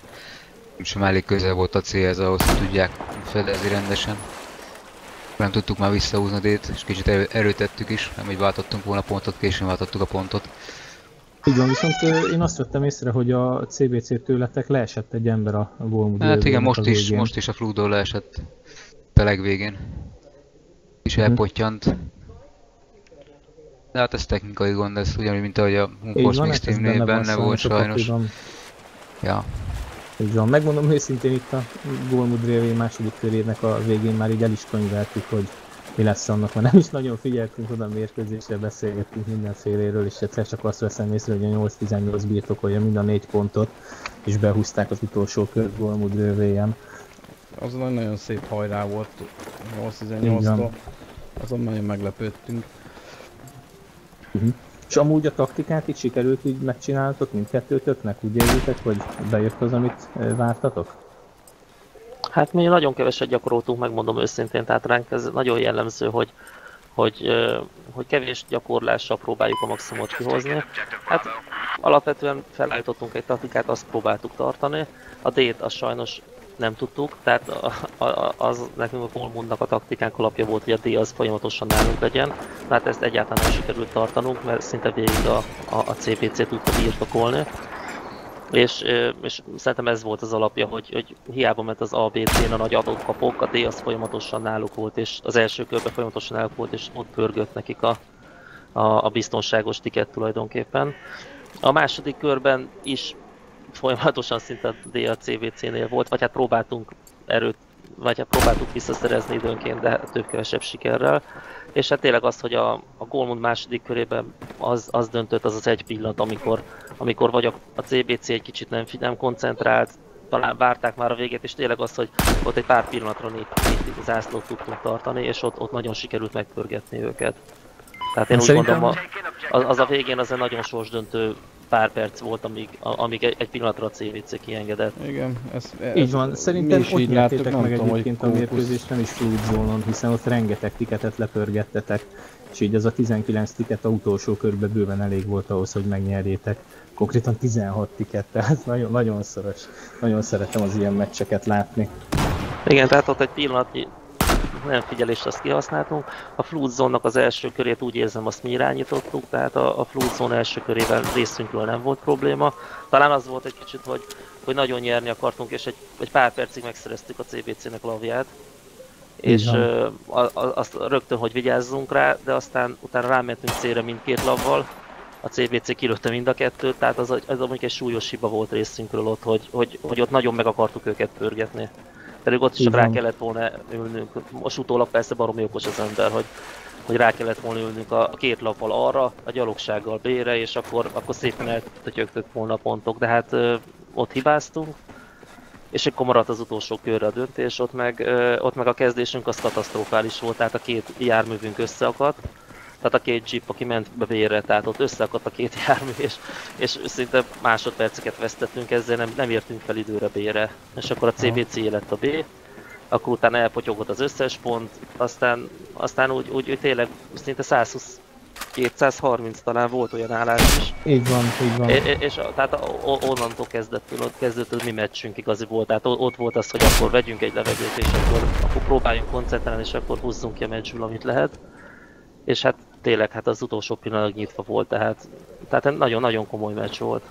És elég közel volt a célhez, ahhoz tudják fedezni rendesen. Nem tudtuk már visszahúzni a D-t, és kicsit erőtettük is, nem így váltottunk volna pontot, későn váltottuk a pontot. Így van, viszont én azt vettem észre, hogy a CBC tőletek leesett egy ember a Gólmud. Hát igen, most is a Flugdól leesett a legvégén. És elpottyant. De hát ez technikai gond, ez ugyanúgy, mint ahogy a Így Munkos van, Mix hát ez Teamnél benne van volt a sajnos. pakliban. Ja. Így van, megmondom őszintén itt a Golmud Railway második körének a végén már így el is könyveltük, hogy mi lesz annak, mert nem is nagyon figyeltünk oda a mérkőzésre, beszélgettünk mindenféléről, és egyszer csak azt veszem észre, hogy a 8-18 birtokolja mind a 4 pontot, és behúzták az utolsó kört Golmud Railway-en. Az nagyon szép hajrá volt Így 8-18-tól. van. Azon nagyon meglepődtünk. És amúgy a taktikát így sikerült így megcsináltok mindkettőtöknek? Úgy érzitek, hogy bejött az, amit vártatok? Hát mi nagyon keveset gyakoroltunk, megmondom őszintén, tehát ránk ez nagyon jellemző, hogy kevés gyakorlással próbáljuk a maximumot kihozni. Hát alapvetően felállítottunk egy taktikát, azt próbáltuk tartani. A D-t azt sajnos nem tudtuk, tehát az nekünk a Golmudnak a taktikánk alapja volt, hogy a D az folyamatosan nálunk legyen. Hát ezt egyáltalán nem sikerült tartanunk, mert szinte végig a CBC tudta birtokolni. És szerintem ez volt az alapja, hogy hiába ment az ABC-n a nagy adókapok, a D az folyamatosan náluk volt, és az első körben folyamatosan náluk volt, és ott pörgött nekik a biztonságos tiket tulajdonképpen. A második körben is folyamatosan szinte a D a CBC-nél volt, vagy hát próbáltunk erőt, vagy hát próbáltuk visszaszerezni időnként, de több-kevesebb sikerrel. És hát tényleg az, hogy a Golmud második körében az döntött, az egy pillanat, amikor vagy a CBC egy kicsit nem koncentrált, talán várták már a végét, és tényleg az, hogy ott egy pár pillanatra négy zászlót tudtunk tartani, és ott nagyon sikerült megpörgetni őket. Tehát én úgy gondolom, az a végén az egy nagyon sorsdöntő pár perc volt, amíg egy pillanatra a CBC kiengedett. Igen, Így van, szerintem is ott így nyertétek láttuk, meg nem tudom, egyébként a hogy mérkőzést, nem is fluid zónon, hiszen ott rengeteg tiketet lepörgettetek, és így az a 19 tiket a utolsó körben bőven elég volt ahhoz, hogy megnyerjétek. Konkrétan 16 tiket, tehát nagyon, nagyon szoros. Nagyon szeretem az ilyen meccseket látni. Igen, tehát ott egy pillanatnyi nem figyelést azt kihasználtunk. A Fluid Zone-nak az első körét úgy érzem, azt mi irányítottuk, tehát a Fluid Zone első körével részünkről nem volt probléma. Talán az volt egy kicsit, hogy nagyon nyerni akartunk, és egy pár percig megszereztük a CBC-nek lavját. És azt rögtön, hogy vigyázzunk rá, de aztán utána rámentünk célra mindkét lavval. A CBC kilőtte mind a kettőt, tehát az mondjuk egy súlyos hiba volt részünkről ott, hogy ott nagyon meg akartuk őket pörgetni. Pedig ott is csak rá kellett volna ülnünk. Most utólag persze baromi okos az ember, hogy rá kellett volna ülnünk a két lappal arra, a gyalogsággal B-re, és akkor szépen eltötyögtök volna a pontok, de hát ott hibáztunk. És akkor maradt az utolsó körre a döntés, ott meg a kezdésünk az katasztrofális volt, tehát a két járművünk összeakadt. Tehát a két jeep, aki ment be B-re, tehát ott összeakadt a két jármű, és szinte másodperceket vesztettünk, ezzel nem értünk fel időre B-re. És akkor a CBC lett a B, akkor utána elpotyogott az összes pont, aztán úgy tényleg szinte 120-230 talán volt olyan állás is. Így van, így van. És tehát onnantól kezdődött mi meccsünk igaziból, tehát ott volt az, hogy akkor vegyünk egy levegőt, és akkor próbáljunk koncentrálni, és akkor húzzunk ki a meccsből, amit lehet. És hát tényleg hát az utolsó pillanatban nyitva volt, tehát nagyon-nagyon komoly meccs volt.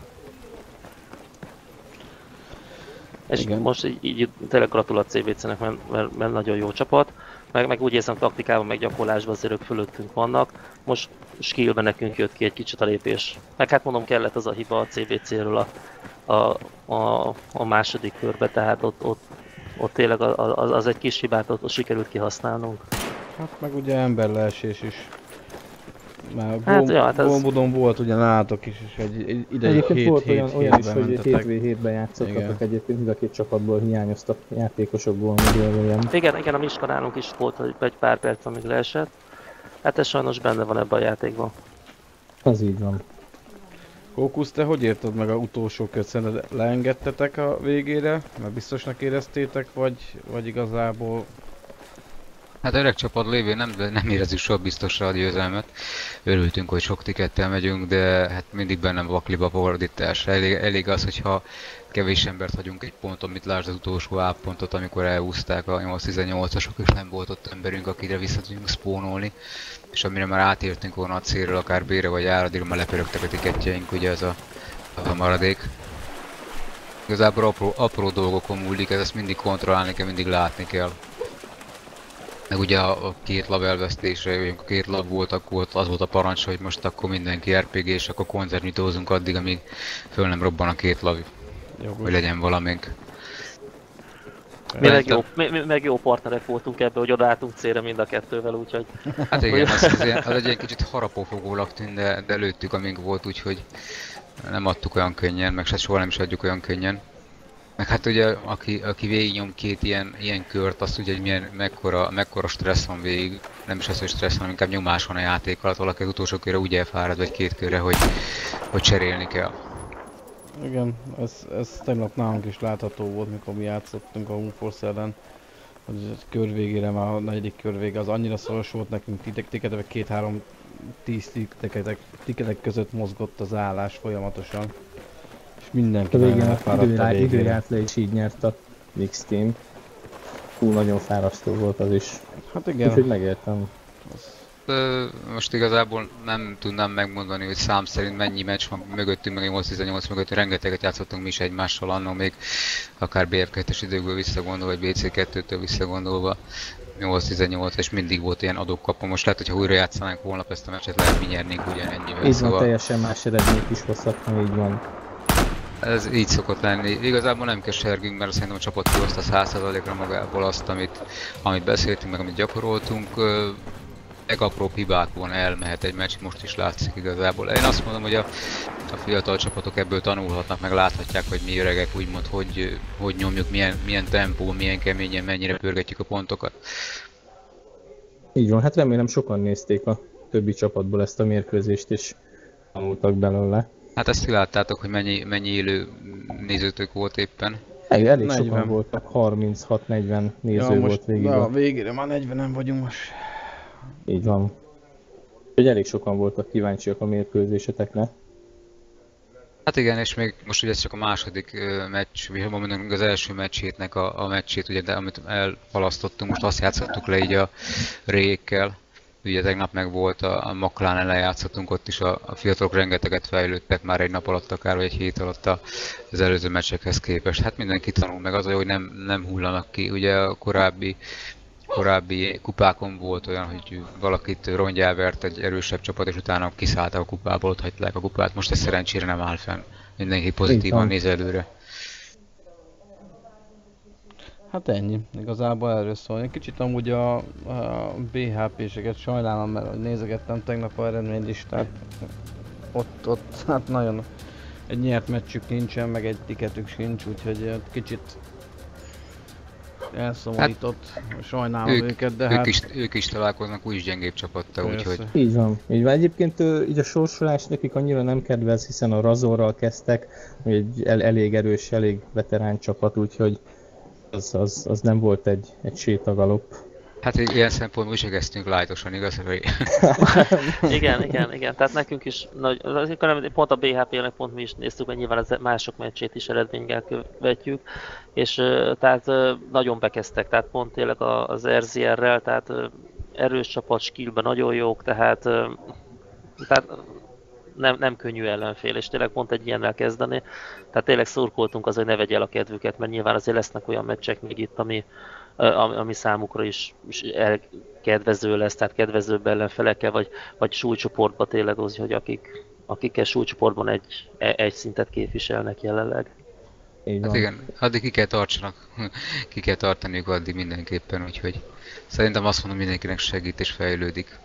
És igen. Most így tényleg gratulat CBC-nek, mert nagyon jó csapat. Meg úgy érzem, taktikában, meg gyakorlásban azért ők fölöttünk vannak. Most skillben nekünk jött ki egy kicsit a lépés. Meg hát mondom, kellett az a hiba a CBC-ről a második körbe, tehát ott tényleg az egy kis hibát ott sikerült kihasználnunk. Hát meg ugye emberleesés is. Már hát Golmudon volt ugye nálatok is, és egy ideig egyébként volt olyan is, hogy mentetek. 7v7-ben játszottatok egyébként, mind a két csapatból hiányoztak játékosok Golmudon. Igen, a Miska nálunk is volt egy pár perc, amíg leesett. Hát ez sajnos benne van ebben a játékban. Az így van. Kókusz, te hogy érted meg a utolsó kört? Szerinted leengedtetek a végére? Mert biztosnak éreztétek, vagy igazából... Hát öreg csapat lévén nem érezzük soha biztosra a győzelmet. Örültünk, hogy sok tikettel megyünk, de hát mindig bennem vakliba fordítás. Elég az, hogyha kevés embert hagyunk egy ponton, mit lásd az utolsó A pontot, amikor elhúzták a 8-18-asok, és nem volt ott emberünk, akire vissza tudjunk spónolni. És amire már átértünk volna a célról, akár B-re vagy A-ra, addigra már lepörögtek a tiketjeink, ugye ez a maradék. Igazából apró dolgokon múlik, ezt mindig kontrollálni kell, mindig látni kell. Meg ugye a két lap elvesztése, amikor két lap volt, akkor az volt a parancs, hogy most akkor mindenki RPG, és akkor konzervnyitózunk addig, amíg föl nem robban a két lap, hogy legyen valamink. Meg jó partnerek voltunk ebbe, hogy odaálltunk célra mind a kettővel, úgyhogy... Hát igen, az egy ilyen kicsit harapófogólag tűnt, de lőttük amíg volt, úgyhogy nem adtuk olyan könnyen, meg soha nem is adjuk olyan könnyen. Meg hát ugye, aki végignyom két ilyen kört, azt ugye, hogy mekkora stressz van végig. Nem is az, hogy stressz, hanem inkább nyomás van a játék alatt, valaki az utolsó körre úgy elfárad, vagy két körre, hogy cserélni kell. Igen, ez tegnap nálunk is látható volt, mikor mi játszottunk a Unforce ellen. Hogy a kör végére, már a negyedik kör vége, az annyira szoros volt nekünk, tiketek 2-3-10 tiketek között mozgott az állás folyamatosan. És mindenki nagyon elfáradt a végére. Időjárt le és így nyert a Mix Team. Hú, nagyon fárasztó volt az is. Hát igen. Úgyhogy megértem. Most igazából nem tudnám megmondani, hogy szám szerint mennyi meccs van mögöttünk, meg 8-18 mögött, rengeteget játszottunk mi is egymással annól, még akár BF2-es időkből visszagondolva, vagy BC2-től visszagondolva 8-18, és mindig volt ilyen adókapom. Most lehet, hogyha újra játszanánk holnap ezt a meccset, lehet mi nyernénk ugyanennyivel. Így van, teljesen más eredményt is hozhatna, így van. Ez így szokott lenni. Igazából nem kesergünk, mert szerintem a csapat kihozta 100%-ra magából azt, amit beszéltünk, meg amit gyakoroltunk. Legapróbb hibákon elmehet egy meccs, most is látszik igazából. Én azt mondom, hogy a fiatal csapatok ebből tanulhatnak, meg láthatják, hogy mi öregek úgymond, hogy nyomjuk, milyen tempóban, milyen keményen, mennyire pörgetjük a pontokat. Így van, hát remélem sokan nézték a többi csapatból ezt a mérkőzést, és tanultak belőle. Hát ezt láttátok, hogy mennyi élő nézőtök volt éppen. Elég sokan voltak, 36-40 néző volt végig. Ja, végére már 40-en vagyunk most. Így van. Úgyhogy elég sokan voltak kíváncsiak a mérkőzésekre. Hát igen, és még most ugye ez csak a második meccs, vagy mondjuk az első meccshétnek a meccsét, ugye, de amit elhalasztottunk, most azt játszottuk le így a rékkel. Ugye tegnap meg volt a Maklán ellen játszottunk, ott is a fiatalok rengeteget fejlődtek már egy nap alatt akár, vagy egy hét alatt az előző meccsekhez képest. Hát mindenki tanul meg az, hogy nem hullanak ki. Ugye a korábbi kupákon volt olyan, hogy valakit rongyá vert egy erősebb csapat, és utána kiszálltak a kupából, ott hagyták a kupát. Most ez szerencsére nem áll fenn. Mindenki pozitívan néz előre. Hát ennyi. Igazából erről szól. Én kicsit amúgy a BHP-seket sajnálom, mert nézegettem tegnap a eredménylistát. Ott hát nagyon egy nyert meccsük nincsen, meg egy tiketük sincs, úgyhogy kicsit elszomorított, hát, sajnálom őket, de ők is találkoznak úgyis gyengébb csapattal, úgyhogy... Így van. Egyébként így a sorsolás nekik annyira nem kedvez, hiszen a Razorral kezdtek, egy elég erős, elég veterán csapat, úgyhogy az nem volt egy sétagalop. Hát ilyen szempontból is kezdtünk lightosan, igaz? igen. Tehát nekünk is, pont a BHP-nek pont mi is néztük, mert nyilván az mások meccsét is eredménnyel követjük, és tehát nagyon bekezdtek, tehát pont tényleg az RZR-rel, tehát erős csapat, skillben nagyon jók, tehát nem könnyű ellenfél, és tényleg pont egy ilyennel kezdeni. Tehát tényleg szurkoltunk az, hogy ne vegye el a kedvüket, mert nyilván azért lesznek olyan meccsek még itt, ami számukra is kedvező lesz, tehát kedvezőbb ellenfelekkel, vagy súlycsoportba tényleg az, hogy akikkel súlycsoportban egy szintet képviselnek jelenleg. Hát igen, addig ki kell tartaniuk addig mindenképpen, úgyhogy szerintem azt mondom, mindenkinek segít és fejlődik.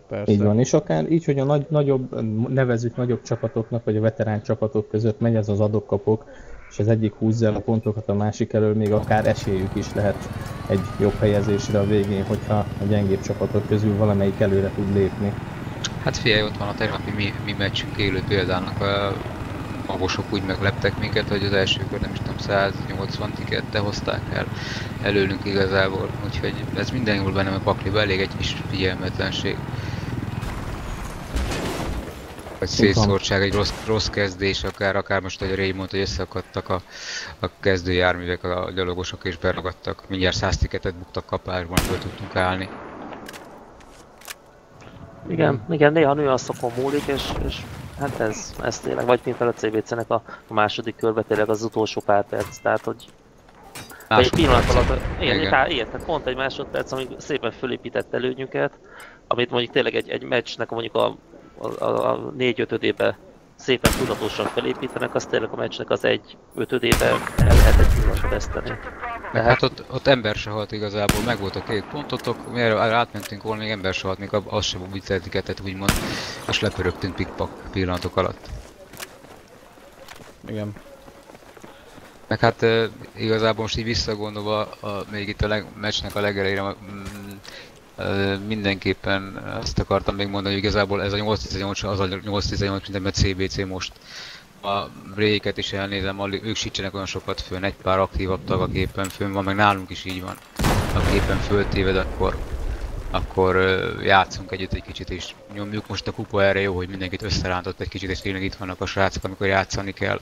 Persze. Így van, és akár így, hogy a nagyobb csapatoknak, vagy a veterán csapatok között megy ez az adok-kapok, és az egyik húzza el a pontokat a másik elől, még akár esélyük is lehet egy jobb helyezésre a végén, hogyha a gyengébb csapatok közül valamelyik előre tud lépni. Hát figyelj, ott van a tegnapi mi meccsünk élő példának, a magosok úgy megleptek minket, hogy az első kör nem is tudom 180 tikettel hozták el előlünk igazából, úgyhogy ez minden jól benne a pakliba, elég egy kis figyelmetlenség. Vagy szétszórtság, egy rossz kezdés, akár most, hogy a Ray mondta, hogy összeakadtak a kezdőjárművek, a gyalogosok és beragadtak. Mindjárt 100 tiketet buktak kapásban, föl tudtunk állni. Igen, néha nő a szakon múlik, és hát ez tényleg, vagy mint a CBC-nek a második körbe tényleg az utolsó pár perc, tehát hogy Egy pillanat alatt, Igen. igen, tehát pont egy másodperc, amíg szépen fölépített előnyüket, amit mondjuk tényleg egy meccsnek mondjuk a 4/5-ébe szépen tudatosan felépítenek, az tényleg a meccsnek az 1/5-ébe el lehet egy pillanatra veszteni. Meg hát ott ember se halt igazából, meg volt a 2 pontotok, mire átmentünk volna, még ember se halt, még az sem vicceltiketet úgymond, és lepörögtünk pikpak pillanatok alatt. Igen. Meg hát igazából most így visszagondolva, még itt a meccsnek a legelejére mindenképpen azt akartam még mondani, hogy igazából ez a 8-18 az a 8-18, mint a CBC most. A réket is elnézem, ők sincsenek olyan sokat fönn, egy pár aktívabb tag a képen fönn van, meg nálunk is így van. A képen föltéved, akkor játszunk együtt egy kicsit és nyomjuk. Most a kupa erre jó, hogy mindenkit összerántott egy kicsit, és tényleg itt vannak a srácok, amikor játszani kell.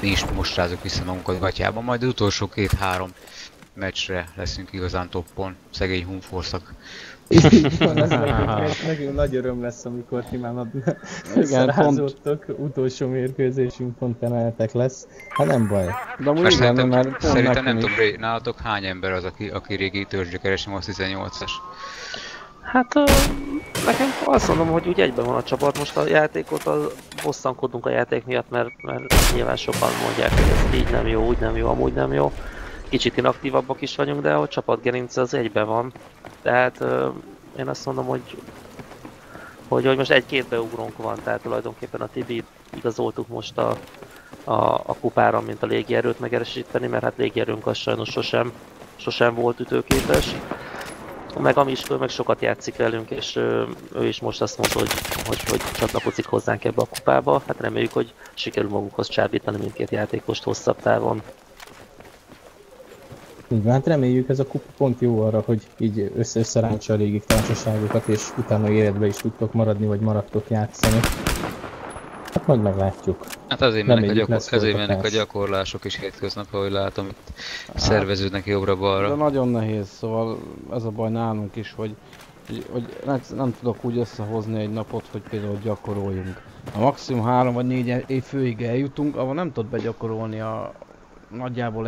Mi is most rázunk vissza magunkat gatyában, majd az utolsó 2-3 meccsre leszünk igazán toppon, szegény Hunforszak. Nekünk nagy öröm lesz, amikor ti már összerázottok, utolsó mérkőzésünk pont penáltek lesz. Hát nem baj. De amúgy igen, mert szerintem nem tudom, nálatok hány ember az, aki régi törzsgyökeres 8-18-as? Hát nekem azt mondom, hogy úgy egyben van a csapat, most a játékot bosszankodunk a játék miatt, mert nyilván sokan mondják, hogy ez így nem jó, úgy nem jó, amúgy nem jó. Kicsit inaktívabbak is vagyunk, de a csapatgerince az egyben van. Tehát én azt mondom, hogy most egy-két beugrónk van, tehát tulajdonképpen a Tibit igazoltuk most a kupára, mint a légierőt megerősíteni, mert hát légierőnk az sajnos sosem volt ütőképes. Meg a Miskő meg sokat játszik velünk, és ő is most azt mondta, hogy csatlakozik hozzánk ebbe a kupába. Hát reméljük, hogy sikerül magunkhoz csábítani mindkét játékost hosszabb távon. Így van, hát reméljük ez a kupa pont jó arra, hogy így összerántsa a régi társaságokat, és utána életbe is tudtok maradni, vagy maradtok játszani. Hát majd meglátjuk. Hát azért mennek a gyakorlások is hétköznap, ahogy látom, itt szerveződnek jobbra-balra. De nagyon nehéz, szóval ez a baj nálunk is, hogy nem tudok úgy összehozni egy napot, hogy például gyakoroljunk. A maximum 3 vagy 4 év főig eljutunk, ahol nem tudod begyakorolni nagyjából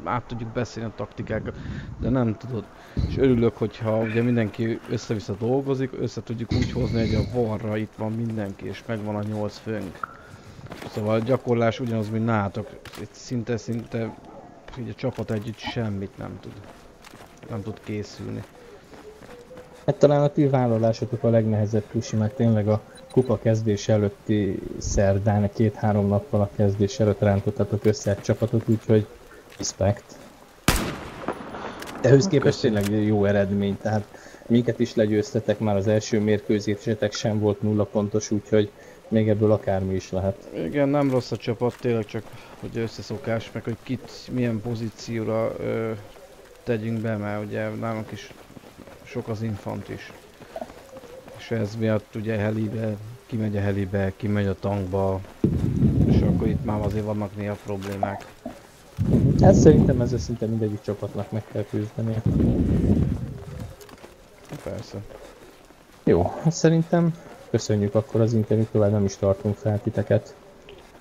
át tudjuk beszélni a taktikákat, de nem tudod. És örülök, hogyha ugye mindenki össze-vissza dolgozik, össze tudjuk úgy hozni, hogy a varra itt van mindenki, és megvan a 8 főnk. Szóval a gyakorlás ugyanaz, mint nálatok. Itt szinte így a csapat együtt semmit nem tud készülni. Hát talán a ti vállalásotok a legnehezebb plusi, mert tényleg a kupa kezdés előtti szerdán, 2-3 nappal a kezdés előtt rántottatok össze egy csapatot, úgyhogy respect. De ehhez képest tényleg jó eredmény, tehát minket is legyőztetek, már az első mérkőzésetek sem volt 0 pontos, úgyhogy még ebből akármi is lehet. Igen, nem rossz a csapat, tényleg csak hogy összeszokás, meg hogy kit milyen pozícióra tegyünk be, mert ugye nálunk is sok az infant is. És ez miatt ugye helibe, kimegy a helibe, kimegy a tankba, és akkor itt már azért vannak néha problémák. Hát szerintem ezzel szinte mindegyik csapatnak meg kell küzdenie. Persze. Jó, hát szerintem köszönjük akkor az interjút, tovább nem is tartunk fel titeket.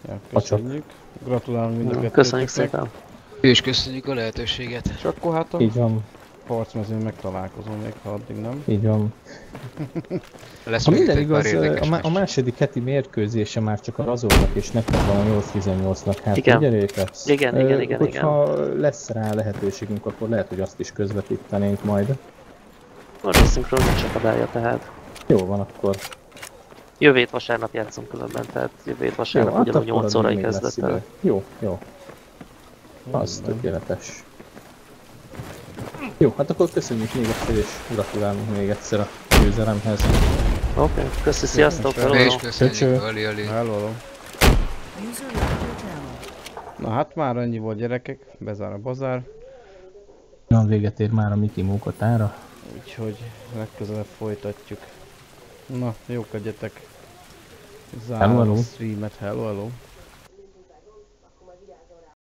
Ja, köszönjük. Gratulálunk mind a kettőtöknek. Köszönjük szépen. És köszönjük a lehetőséget. És akkor hát a Így van, harcmezőn megtalálkozom még, ha addig nem. így van. Lesz Ha még minden egy pár igaz, érdekes a meccs. második heti mérkőzése már csak a Razornak és nekünk van a 8-18-nak, hát Igen. ugye Répex? Igen. Hogyha lesz rá lehetőségünk, akkor lehet, hogy azt is közvetítenénk majd. A részünkről nincs akadálya, tehát. Jó van akkor. Jövő hét vasárnap játszunk különben, tehát jövő hét vasárnap hát ugyanúgy akkor 8 addig órai még lesz kezdettel. idő. Jó. Az tökéletes. Jó, hát akkor köszönjük még egyszer, és gratulálunk még egyszer a győzelemhez. Oké, köszi, sziasztok! És hello. köszönjük, Köcsö. Ali. Hello. User left your channel. Na hát már ennyi volt gyerekek, bezár a bazár, Van véget ér már a Miki Mókotára. úgyhogy legközelebb folytatjuk. Na, jókedjetek. Zárom Hello, a hello. streamet, hello.